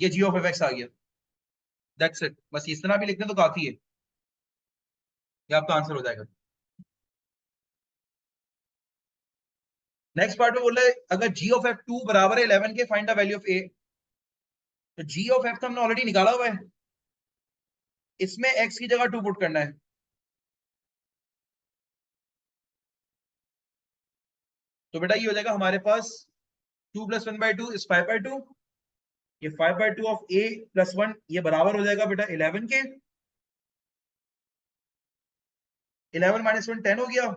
ये g ऑफ fx आ गया। दैट्स इट, बस इस तरह भी लिखने तो काफी है, ये आपका आंसर हो जाएगा। नेक्स्ट पार्ट में बोल रहे अगर g ऑफ f2 बराबर है 11 के, find the value of a। तो g ऑफ f तो हमने ऑलरेडी निकाला हुआ है, इसमें x की जगह 2 पुट करना है। तो बेटा ये हो जाएगा हमारे पास 2 प्लस 1/2 इज 5/2। ये 5/2 ऑफ a प्लस 1 ये बराबर हो जाएगा बेटा 11 के। 11 माइनस 1 10 हो गया।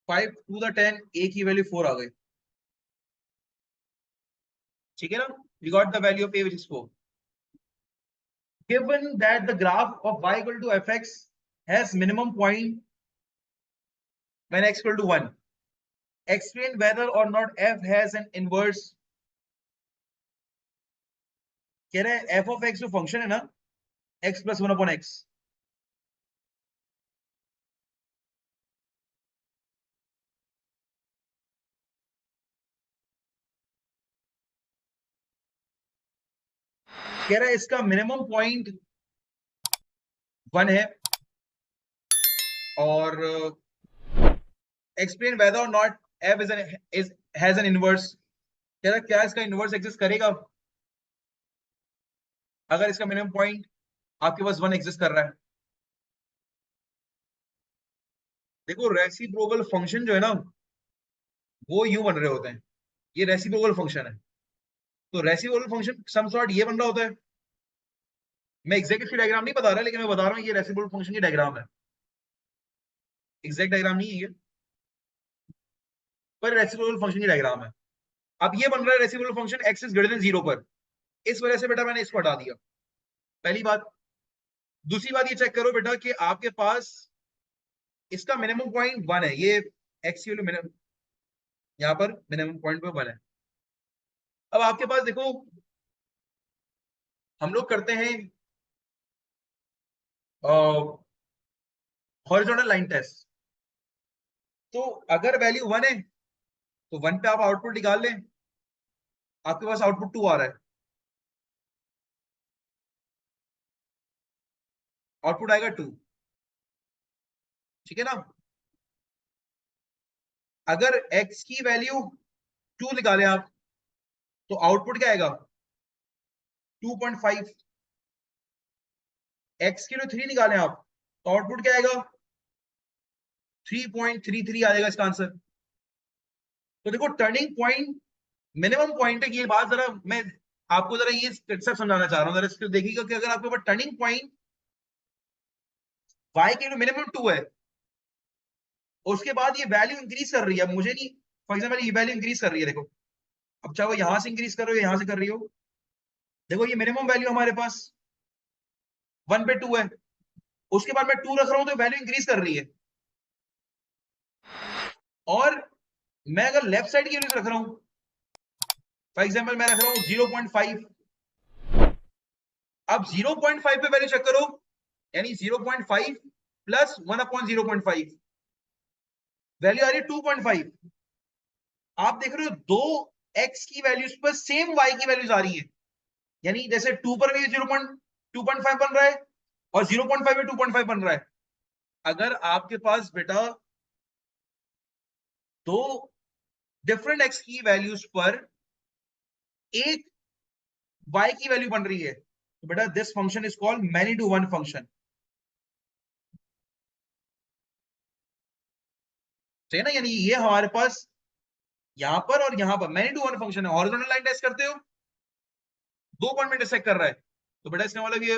5 टू द 10, a की वैल्यू 4 आ गई। ठीक है ना, we got the value of a which is 4। given that the graph of y equal to fx has minimum point when x equal to 1, explain whether or not f has an inverse। कह रहे हैं f of x जो function है ना, x plus 1 upon x, कह रहा है इसका मिनिमम पॉइंट 1 है और एक्सप्लेन वेदर और not F is has an inverse, कह रहा क्या इसका इनवर्स एग्जिस्ट करेगा अगर इसका मिनिमम पॉइंट आपके पास 1 एग्जिस्ट कर रहा है। देखो रेसिप्रोकल फंक्शन जो है ना वो यू बन रहे होते हैं, ये रेसिप्रोकल फंक्शन है। तो रेसिप्रोकल फंक्शन सम सॉर्ट ये बन रहा होता है। मैं एग्जैक्ट इसकी डायग्राम नहीं बता रहा लेकिन मैं बता रहा हूँ ये रेसिप्रोकल फंक्शन की डायग्राम है, एग्जैक्ट डायग्राम नहीं है ये, पर रेसिप्रोकल फंक्शन की डायग्राम है। अब ये बन रहा है reciprocal function x is greater than 0 पर, इस वजह से बेटा मैंने इसको हटा दिया, पहली बात। दूसरी बात ये चेक करो बेटा कि आपके पास इसका मिनिमम पॉइंट 1 है, ये एक्स की वैल्यू मिनिमम यहाँ पर मिनिमम पॉइंट पे 1 है। अब आपके पास देखो हम लोग करते हैं हॉरिजॉन्टल लाइन टेस्ट, तो अगर वैल्यू 1 है तो 1 पे आप आउटपुट निकाल लें, आपके पास आउटपुट 2 आ रहा है, आउटपुट आएगा 2, ठीक है ना। अगर x की वैल्यू 2 निकालें आप तो आउटपुट क्या आएगा 2.5, x की वैल्यू 3 निकालें आप तो आउटपुट क्या आएगा 3.33 आएगा इसका आंसर। तो देखो टर्निंग पॉइंट मिनिमम पॉइंट है, ये बात जरा मैं आपको जरा ये कंसेप्ट समझाना चाह रहा हूँ, जरा इसको देखिएगा कि अगर आपके पास टर्निंग पॉइंट y की मिनिमम 2 है, उसके बाद ये वैल्यू इंक्रीज कर रही है, मुझे नहीं, फॉर एग्जाम्पल ये वैल्यू इंक्रीज कर रही है, देखो अब चाहे वो यहां से इंक्रीज कर रही हो यहां से कर रही हो, देखो ये मिनिमम वैल्यू हमारे पास 1 पे 2 है, उसके बाद मैं 2 रख रहा हूं तो वैल्यू इंक्रीज कर रही है, और मैं अगर लेफ्ट साइड की वैल्यूज रख रहा हूं, फॉर एग्जाम्पल मैं रख रहा हूं 0.5, अब 0.5 पे वैल्यू चेक करो, यानी 0.5 प्लस 1/0.5 वैल्यू आ रही है 2.5। आप देख रहे हो दो x की वैल्यूज पर सेम y की वैल्यूज आ रही है, यानी जैसे 2 पर भी 0.2.5 बन रहा है और 0.5 में 2.5 बन रहा है। अगर आपके पास बेटा दो डिफरेंट x की वैल्यूज पर एक y की वैल्यू बन रही है तो बेटा this function is called many to one function, ठीक है ना। यानी ये हमारे पास यहां पर और यहां पर मैनी टू वन फंक्शन है, हॉरिजॉन्टल लाइन टेस्ट करते हो दो पॉइंट में इंटरसेक्ट कर रहा है, तो बेटा इसका मतलब ये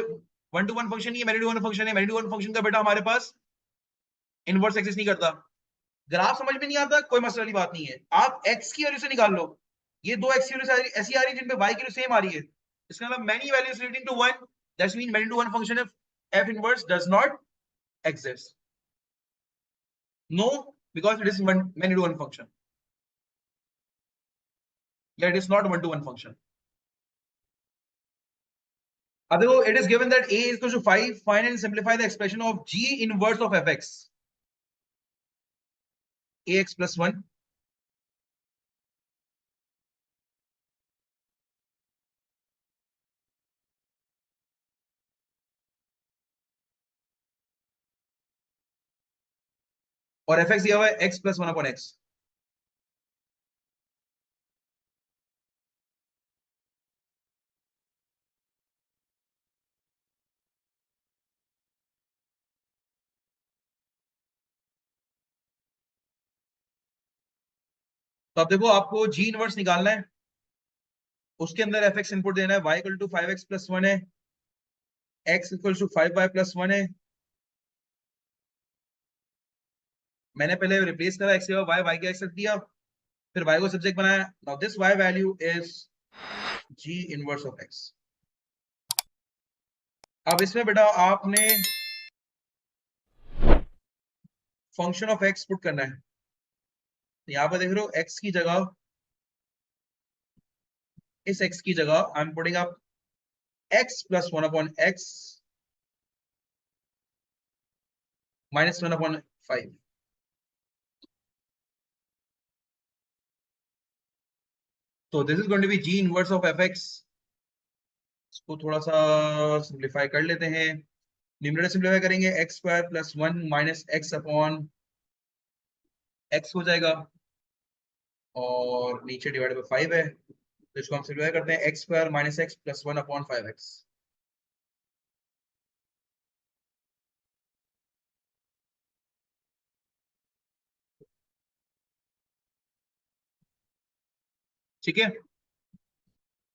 1 to 1 फंक्शन नहीं है, मैनी टू वन फंक्शन है। मैनी टू वन फंक्शन का बेटा हमारे पास इनवर्स एक्सिस नहीं करता। ग्राफ समझ में नहीं आता कोई मसला वाली बात नहीं है, आप x की वैल्यू से निकाल लो, ये दो x की वैल्यू ऐसी आ रही है जिनपे y की वैल्यू सेम आ रही है, इसका मतलब many values leading to 1, that's mean many to one function of f inverse does not exist, no, because it is many to one function, yeah, it is not 1 to 1 function. अब देखो it is given that a is equal to 5, find and simplify the expression of g inverse of fx, ax plus 1, और fx दिया हुआ है x plus 1 upon x। तो अब देखो आपको g इनवर्स निकालना है, उसके अंदर fx इनपुट देना है, y equal to 5x plus 1 है, x equal to 5y plus 1 है, मैंने पहले रिप्लेस करा x के बाद y के x रख दिया, फिर y को सब्जेक्ट बनाया, now this y value is g inverse of x। अब इसमें बेटा आपने फंक्शन ऑफ x पुट करना है, यहां पर देख रहे हो x की जगह, इस x की जगह I am putting up x plus 1 upon x minus 1 upon 5। तो this is going to be g inverse of fx, इसको थोड़ा सा सिंप्लीफाई कर लेते हैं, न्यूमरेटर सिंप्लीफाई करेंगे x square plus 1 minus x upon x हो जाएगा, और नीचे डिवाइड बाई 5 है, तो इसको हम सिंप्लीफाई करते हैं, X square minus X plus 1 upon 5x। ठीक है,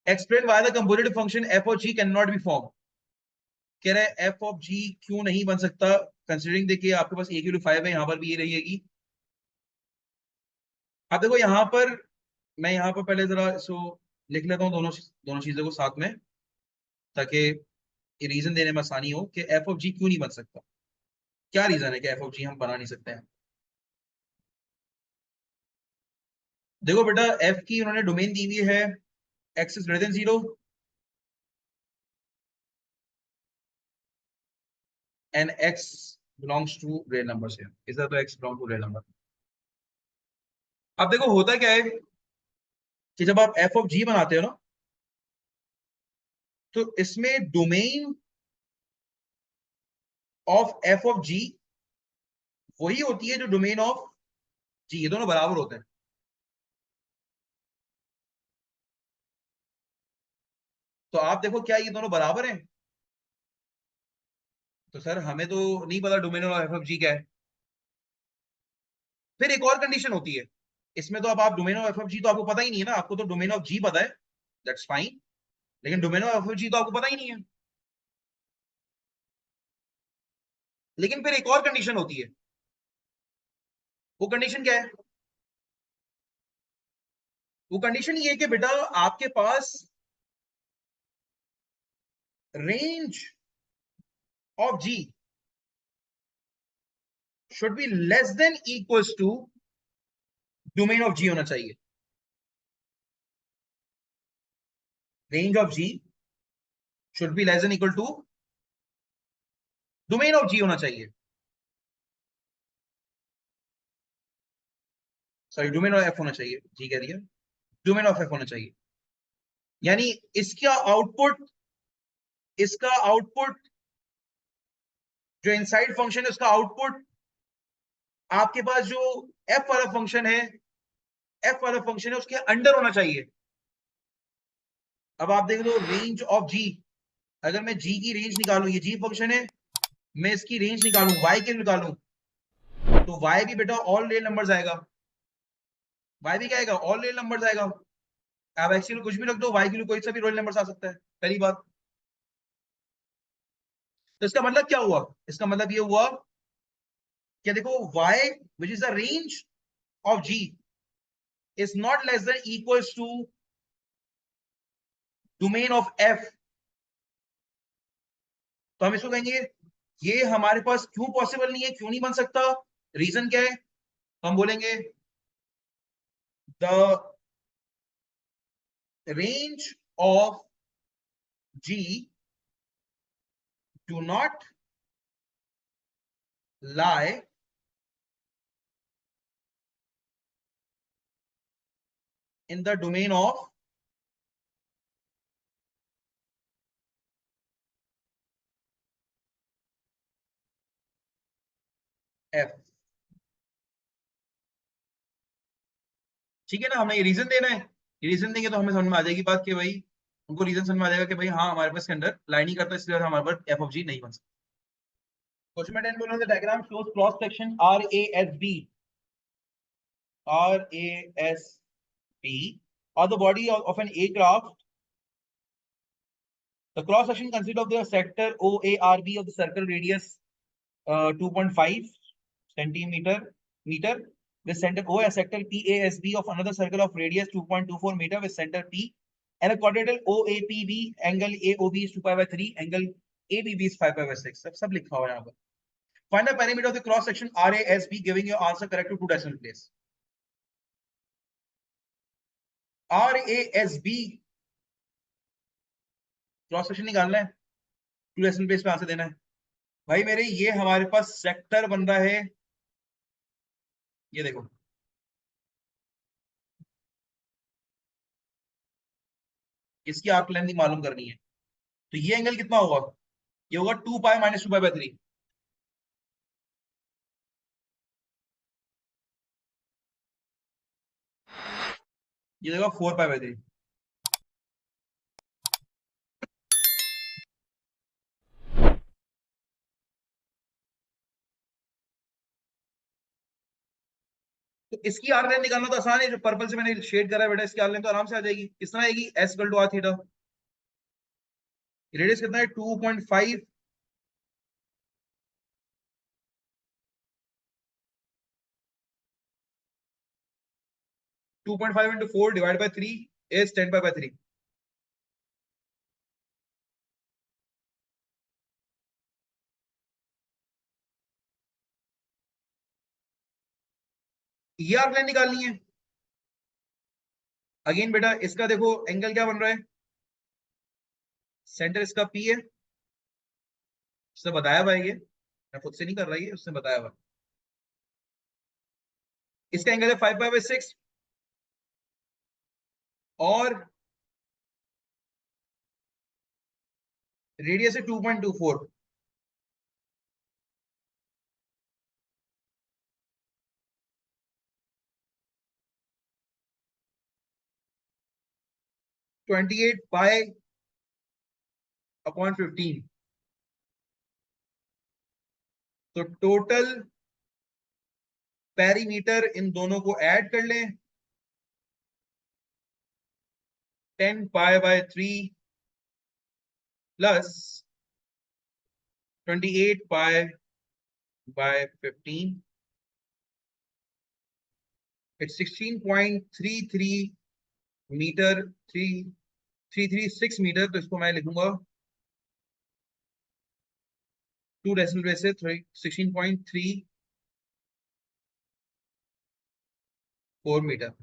explain why the compositive function F of G can not be form. कह रहे हैं एफ ऑफ जी क्यों नहीं बन सकता, कंसीडरिंग देखिए आपके पास ए की वैल्यू 5 है, यहां पर भी ये रहेगी। अब देखो यहां पर, मैं यहां पर पहले जरा इसको लिख लेता हूँ, दोनों दोनों चीजों को साथ में, ताकि रीजन देने में आसानी हो कि एफ ऑफ जी क्यों नहीं बन सकता। क्या रीजन है कि एफ ऑफ जी हम बना नहीं सकते हैं। देखो बेटा, एफ की उन्होंने डोमेन दी हुई है x is greater than 0 and x belongs to real number से, इधर तो x belong to real number. अब देखो होता क्या है कि जब आप एफ ऑफ जी बनाते हो ना, तो इसमें डोमेन ऑफ एफ ऑफ जी वही होती है जो डोमेन ऑफ जी, ये दोनों बराबर होते हैं। तो आप देखो क्या ये दोनों बराबर हैं, तो सर हमें तो नहीं पता डोमेन ऑफ एफ ऑफ जी क्या है। फिर एक और कंडीशन होती है इसमें, तो अब आप डोमेन ऑफ एफ ऑफ जी तो आपको पता ही नहीं है ना, आपको तो डोमेन ऑफ जी पता है, दैट्स फाइन, लेकिन डोमेन ऑफ एफ ऑफ जी तो आपको पता ही नहीं है। लेकिन फिर एक और कंडीशन होती है, वो कंडीशन क्या है? वो कंडीशन ये है कि बेटा आपके पास range of G should be less than equals to domain of G होना चाहिए। Range of G should be less than equal to domain of G होना चाहिए, सॉरी डोमेन ऑफ एफ होना चाहिए, जी कह दिया, डोमेन ऑफ एफ होना चाहिए। यानी इसका आउटपुट, इसका आउटपुट जो इनसाइड फंक्शन है उसका आउटपुट आपके पास जो एफ वाला फंक्शन है, एफ वाला फंक्शन है उसके अंडर होना चाहिए। अब आप देख लो रेंज ऑफ जी, अगर मैं जी की रेंज निकालूं, ये जी फंक्शन है, मैं इसकी रेंज निकालूं, वाई की निकालूं, तो वाई भी बेटा ऑल रियल नंबर्स आएगा, वाई भी क्या आएगा, ऑल रियल नंबर्स आएगा। आप एक्चुअली कुछ भी रख दो, वाई के लिए कोई सा भी रियल नंबर्स आ सकता है, पहली बात। तो इसका मतलब क्या हुआ, इसका मतलब ये हुआ कि देखो y which is the range of g is not less than equals to domain of f. तो हम इसको कहेंगे ये हमारे पास क्यों पॉसिबल नहीं है, क्यों नहीं बन सकता, रीजन क्या है, तो हम बोलेंगे the range of g do not lie in the domain of f। ठीक है ना, हमने ये रीजन देना है, ये रीजन देंगे तो हमें समझ में आ जाएगी बात कि भाई, उनको रीजन समझ में आ जाएगा कि भाई हाँ हमारे पास के अंदर लाइन ही करता है, इसलिए हमारे पास एफ ऑफ जी नहीं बन सकता। क्वेश्चन में 10 बोलो, the diagram shows cross section R A S B, R A S B और the body of an aircraft. The cross section consists of the sector OARB of the circle radius 2.5 centimeter meter with center O, a sector PASB of another circle of radius 2.24 meter with center P, and a quadrilateral OAPB angle AOB is 2 pi by 3, angle ABB is 5 pi by 6। सब लिखा हुआ है यहाँ पर। Find the perimeter of the cross section RASB, giving your answer correct to 2 decimal place। RASB cross section निकालना है, 2 decimal place पे answer देना है। भाई मेरे ये हमारे पास सेक्टर बन रहा है, ये देखो, इसकी आर्क लेंथ मालूम करनी है, तो ये एंगल कितना होगा, ये होगा 2 पाई माइनस 2 पाई बाय 3। ये देगा 4 पाई बाय 3। तो इसकी आर लाइन निकालना तो आसान है, जो पर्पल से मैंने शेड करा है बेटा, इसकी आर लाइन तो आराम से आ जाएगी। किस तरह आएगी? S equal to r theta. Radius कितना है? 2.5 2.5 into 4 divided by 3 is 10 pi by 3। ये आर्क लाइन निकालनी है। अगेन बेटा इसका देखो एंगल क्या बन रहा है, सेंटर इसका पी है, उसने बताया हुआ है, ये मैं खुद से नहीं कर रहा, है उसने बताया हुआ। इसका एंगल है 5 पाई बाय 6 और रेडियस है 2.24। Twenty eight pi upon 15। तो टोटल पेरीमीटर इन दोनों को ऐड कर लें, 10 pi by 3 plus 28 pi by 15। It's 16.33 metre, 336 metre. तो इसको मैं लिखूंगा 2 डेसिमल प्लेस से 16.34 मीटर।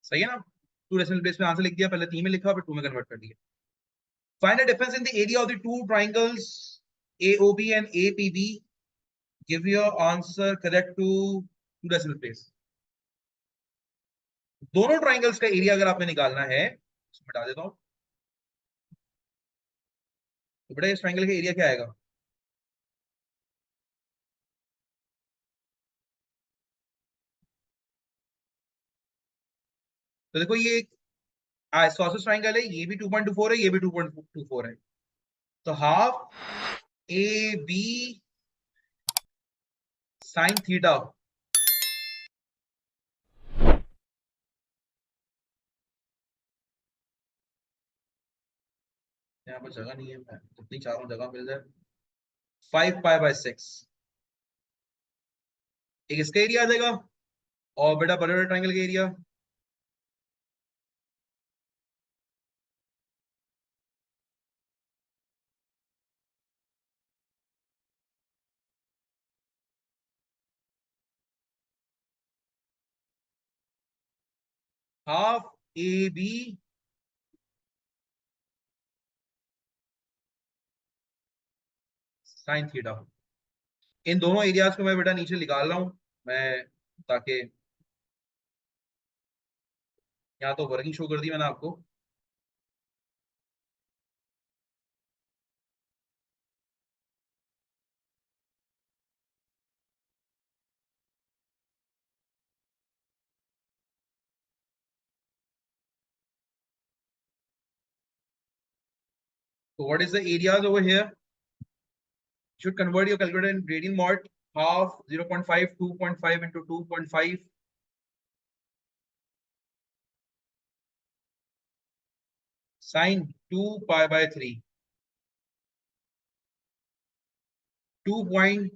सही है ना? 2 डेसिमल प्लेस में आंसर लिख दिया, पहले 3 में लिखा फिर 2 में कन्वर्ट कर दिया। Find the difference in the area of the two triangles AOB and APB। Give your answer correct to 2 decimal place. दोनों ट्रायंगल्स का एरिया अगर आपने निकालना है, इसमें बता देता हूं। तो बेटा इस ट्रायंगल का एरिया क्या आएगा? तो देखो ये एक आइसोसेलेस ट्रायंगल है, ये भी 2.24 है, ये भी 2.24 है। तो हाफ AB साइन थीटा। यहाँ पर जगह नहीं है, मैं जितनी चारों जगह मिल जाए। 5 पाई बाय 6 एक इसका एरिया आ जाएगा, और बेटा बड़े बड़े ट्रायंगल का area half AB sine theta. इन दोनों एरियाज को मैं बेटा नीचे निकाल रहा हूं मैं, ताकि यहाँ तो वर्किंग शो कर दी मैंने आपको। So what is the areas over here? Should convert your calculator in radian mod. Half 0.5, 2.5 into 2.5. Sine 2 pi by 3. 2 point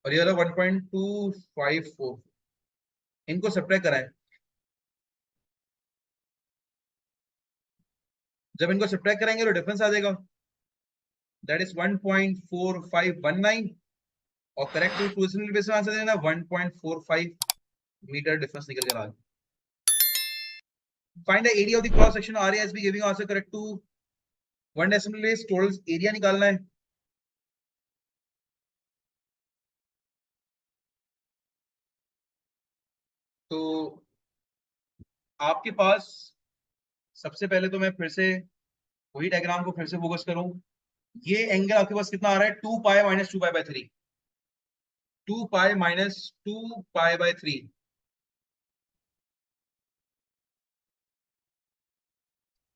और ये वाला 1.254। इनको सब्ट्रैक्ट कराएं। जब इनको सब्ट्रैक्ट करेंगे तो डिफरेंस आ जाएगा, दैट इज 1.4519। और करेक्ट टू डेसिमल प्लेस में आंसर देना 1.45 मीटर डिफरेंस निकल कर आ गया। Find the area of the cross section R S B giving answer correct to 1 decimal place. Total area निकालना है। तो आपके पास सबसे पहले तो मैं फिर से वही डायग्राम को फिर से फोकस करूं। ये एंगल आपके पास कितना आ रहा है? 2 pi minus 2 pi by 3। 2 pi minus 2 pi by 3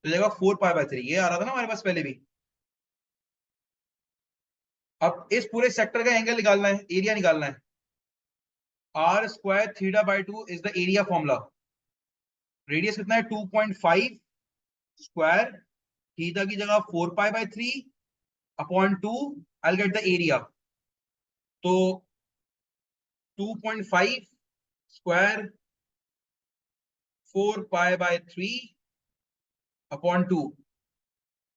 तो जाएगा 4 पाई बाय 3। ये आ रहा था ना हमारे पास पहले भी। अब इस पूरे सेक्टर का एंगल निकालना है, एरिया निकालना है। R square theta by 2 is the area formula. Radius कितना है? 2.5 स्क्वायर थीटा की जगह 4 pi by 3 upon 2 I get the area. तो 2.5 square 4 pi by 3 upon 2.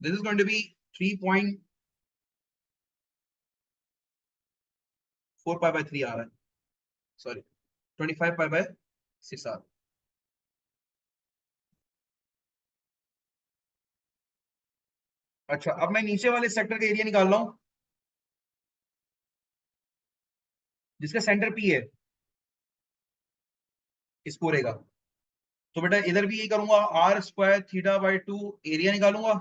This is going to be 3.4 pi by 3 आ रहा है। सॉरी 25 pi by 6 आ रहा है। अच्छा, अब मैं नीचे वाले सेक्टर का एरिया निकाल रहा हूं जिसका सेंटर पी है इस पूरे का। तो बेटा इधर भी यही करूंगा, r square theta by 2 area निकालूंगा।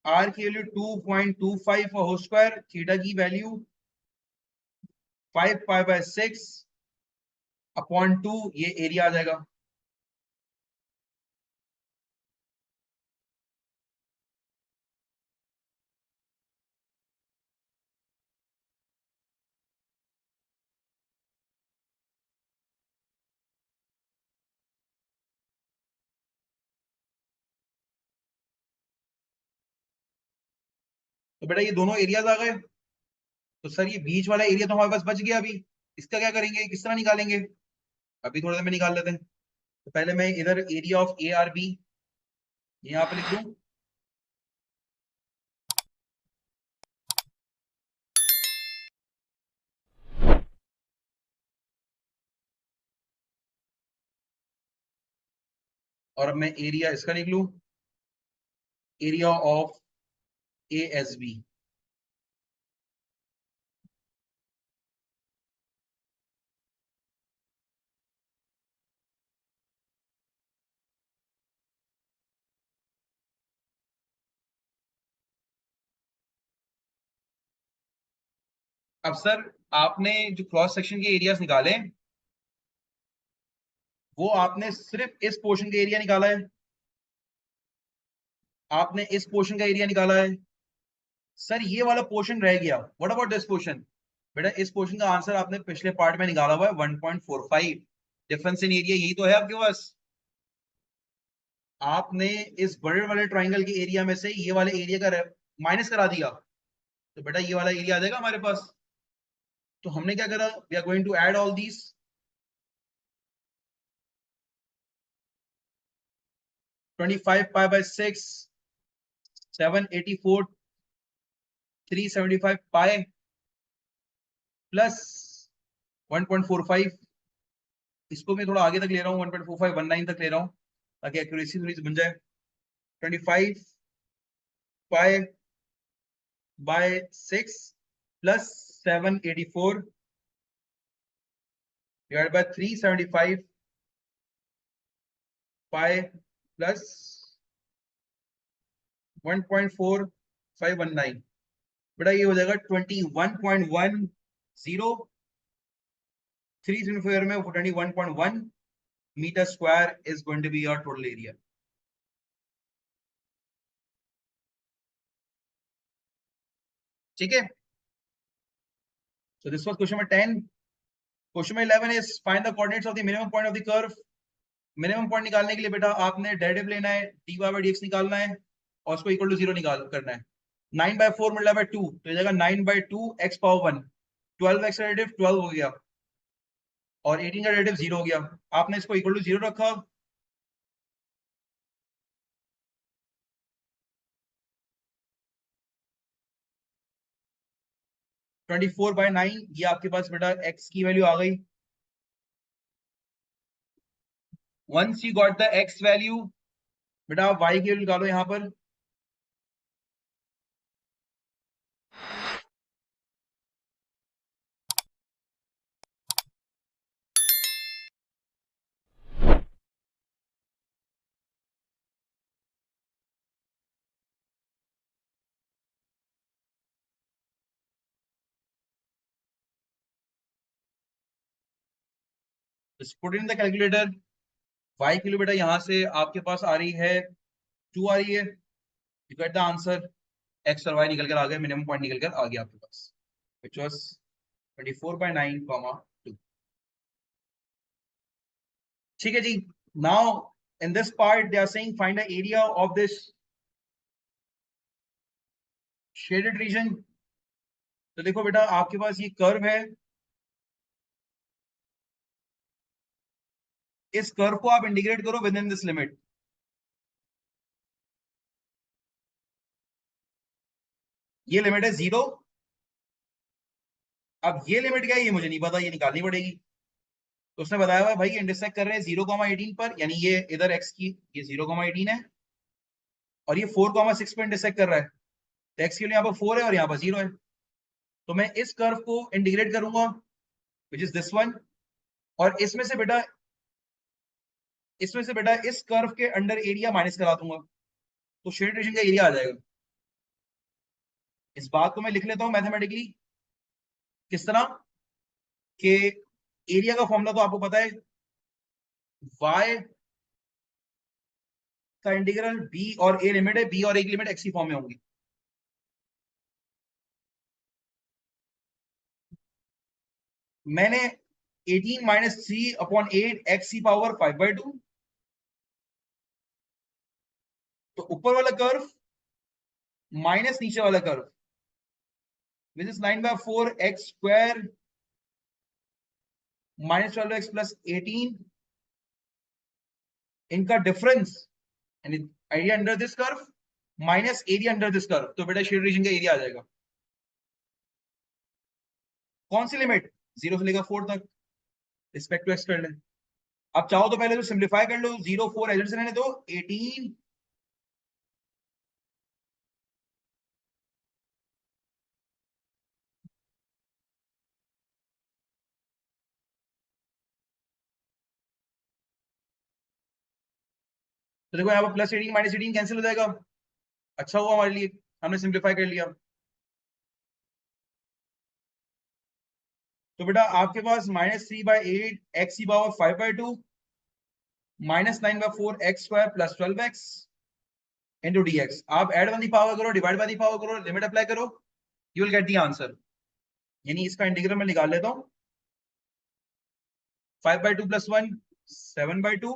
आर की वैल्यू 2.25 होल स्क्वायर, थीटा की वैल्यू 5 पाई बाय 6 अपॉन 2, ये एरिया आ जाएगा। तो बेटा ये दोनों एरियाज आ गए। तो सर ये बीच वाला एरिया तो हमारे पास बच गया। अभी इसका क्या करेंगे, किस तरह निकालेंगे? अभी थोड़ी देर में निकाल लेते हैं। तो पहले मैं इधर area of A R B यहाँ पे लिख दूं। और अब मैं एरिया इसका लिख लूं, area of A S B. अब सर आपने जो क्रॉस सेक्शन के एरियाज निकाले वो आपने सिर्फ इस पोर्शन का एरिया निकाला है। आपने इस पोर्शन का एरिया निकाला है। सर ये वाला पोर्शन रह गया, व्हाट अबाउट दिस पोर्शन? बेटा इस पोर्शन का आंसर आपने पिछले पार्ट में निकाला हुआ है 1.45। डिफरेंस इन एरिया यही तो है आपके पास। आपने इस बड़े वाले ट्राइंगल के एरिया में से ये वाले एरिया का माइनस करा दिया, तो बेटा ये वाला एरिया आ जाएगा हमारे पास। तो हमने क्या करा, we are going to add all these. 25 pi by 6, 784, 375 pi plus 1.45। इसको मैं थोड़ा आगे तक ले रहा हूँ, 1.4519 तक ले रहा हूँ ताकि एक्यूरेसी थोड़ी सी बन जाए। 25 pi by 6 plus 784 divide by 375 pi plus 1.4519। बेटा ये हो जाएगा 21.10। 374 में 21.1 metre square is going to be your total area. ठीक है। So this was question number 10. Question number 11 is find the coordinates of the minimum point of the curve. Minimum point निकालने के लिए बेटा आपने डेरिवेटिव लेना है, dy by dx निकालना है और उसको इक्वल टू 0 निकाल करना है। 9/4 मल्टीप्लाई बाय 2 तो जाएगा 9/2 x पावर 1। 12x का डेरिवेटिव 12 हो गया और 18 का डेरिवेटिव 0 हो गया। आपने इसको इक्वल टू 0 रखा। ट्वेंटी 4/9 ये आपके पास बेटा x की वैल्यू आ गई। once you got the x value, बेटा आप y की वैल्यू निकालो यहां पर. Just put it in the calculator. y की वैल्यू बेटा यहां से आपके पास आ रही है 2 आ रही है. You get the answer. x और y निकल कर आ गए, मिनिमम पॉइंट निकल कर आ गया आपके पास, which was 24/9, 2. ठीक है जी. Now in this part they are saying find the area of this shaded region. तो देखो बेटा आपके पास ये कर्व है, इस कर्व को आप इंटीग्रेट करो विद इन दिस लिमिट. ये लिमिट है 0. अब ये लिमिट क्या है ये मुझे नहीं पता, ये निकालनी पड़ेगी. तो उसने बताया हुआ भाई इंटरसेक्ट कर रहे हैं 0,18 पर, यानी ये इधर x की ये 0,18 है और ये 4,6 पर इंटरसेक्ट कर रहा है. तो x के लिए यहाँ पर 4 है और यहाँ पर 0 है. तो मैं इस कर्व को इंटीग्रेट करूंगा विच इज दिस वन, और इसमें से बेटा इस कर्व के अंडर एरिया माइनस करा दूंगा, तो शेड रीजन का एरिया आ जाएगा. इस बात को मैं लिख लेता हूं मैथमेटिकली. किस तरह के एरिया का फॉर्मूला तो आपको पता है, y का इंटीग्रल b और a लिमिट है, b और a की लिमिट x की फॉर्म में होंगी. मैंने 18 माइनस 3/8 x की पावर 5/2, तो ऊपर वाला कर्व माइनस नीचे वाला curve which is 9/4 x square minus 12x plus 18, इनका डिफरेंस यानी area under this curve minus area under this curve, तो बेटा शेड रीजन का एरिया आ जाएगा. कौन सी लिमिट? 0 से लेकर 4 तक रिस्पेक्ट टू एक्स कर लें. अब चाहो तो पहले तो सिंप्लीफाई कर लो, 0 4 एजेंट से रहने दो, 18 तो देखो यहाँ पर प्लस 18 माइनस 18 कैंसिल हो जाएगा. अच्छा हुआ हमारे लिए हमने सिंप्लीफाई कर लिया. तो बेटा आपके पास -3/8 x की power 5/2 -9/4 x square plus 12x into dx. आप ऐड वन दी पावर करो, डिवाइड बाय दी पावर करो, लिमिट अप्लाई करो, you will get the answer. यानी इसका इंटीग्रल मैं निकाल लेता हूं. 5/2 प्लस 1 7/2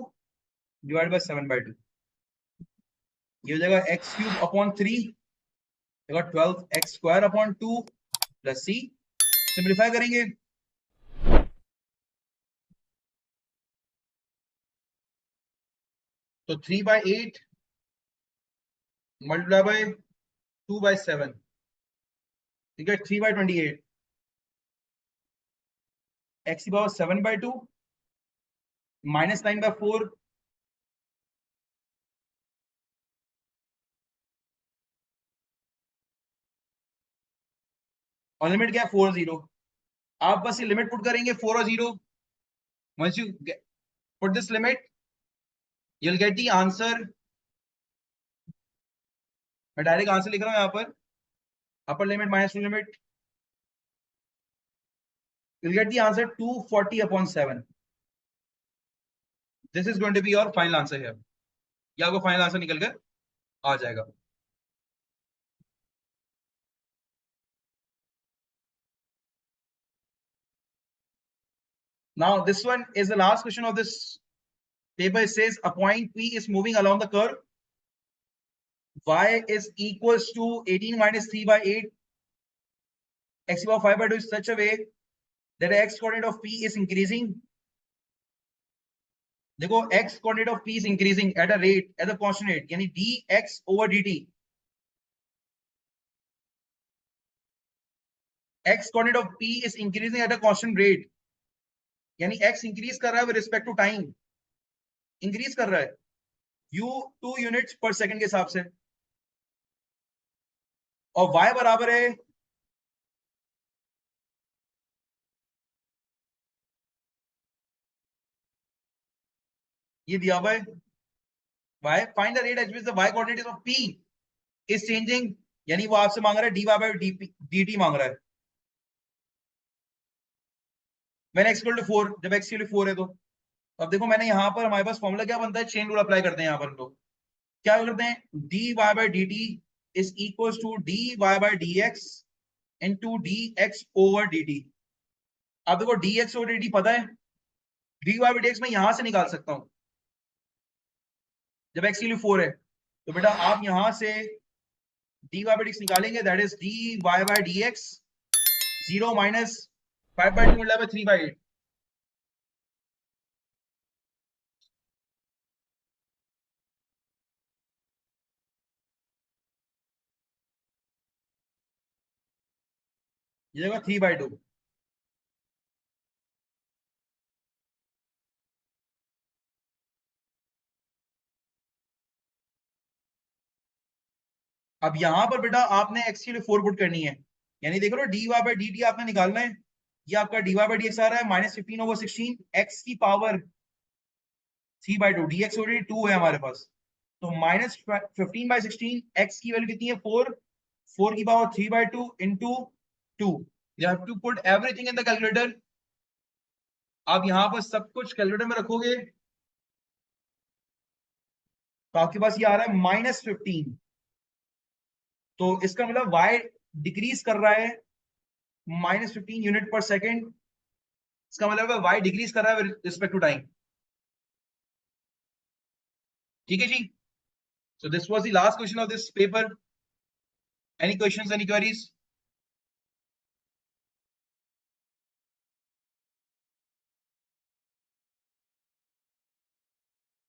डिवाइड बाय 7/2, ये हो जाएगा x³ 3, 12x² 2 plus c. Simplify करेंगे तो 3/8 मल्टीप्लाई बाय 2/7, ठीक है. 3/28 x की पावर 7/2 -9/4 और लिमिट क्या है 4 0. आप बस ये लिमिट पुट करेंगे 4 और 0. once you put this limit you'll get the answer. मैं डायरेक्ट आंसर लिख रहा हूं यहां पर, upper limit minus two limit, you'll get the answer 240/7. this is going to be your final answer here. ये आपको फाइनल आंसर निकल कर आ जाएगा. Now this one is the last question of this paper. It says a point P is moving along the curve y is equals to 18 minus 3/8 x power 5/2 is such a way that the x coordinate of P is increasing. देखो x coordinate of P is increasing at a rate, at a constant rate, यानी dx/dt. x coordinate of P is increasing at a constant rate, यानी x increase कर रहा है with respect to time increase कर रहा है u 2 units पर second के हिसाब से, और y बराबर है ये दिया हुआ है y, find the rate at which the y coordinate of p is changing, यानी वो आपसे मांग रहा है dy by dt मांग रहा है when x equal to 4, जब x equal to 4 है तो अब देखो मैंने यहां पर हमारे पास फॉर्मूला क्या बनता है, चेन रूल अप्लाई करते हैं यहां पर हम लोग क्या करते हैं dy by dt is equals to dy by dx into dx over dt। अब देखो dx over dt पता है, dy by dx मैं यहां से निकाल सकता हूं जब x की वैल्यू 4 है, तो बेटा आप यहां से dy by dx निकालेंगे, that is dy by dx 0 minus 5 by 2 multiplied by 3 by 8। ये होगा 3 by 2। अब यहां पर बेटा आपने x के लिए 4 पुट करनी है, यानी देखो ना dy by dt आपने निकालना है, ये आपका dy by dx आ रहा है -15/16 x की पावर 3 by 2, dx ऑलरेडी 2 है हमारे पास, तो -15/16 x की वैल्यू कितनी है 4, 4 की power 3 by 2 into 2। You have to put everything in the calculator। आप यहां पर सब कुछ कैलकुलेटर में रखोगे तो आपके पास ये आ रहा है -15, तो इसका मतलब y डिक्रीज कर रहा है -15 यूनिट पर सेकेंड, इसका मतलब y डिक्रीज कर रहा है विद रिस्पेक्ट टू टाइम। ठीक है जी, so this was the last question of this paper. Any questions, any queries?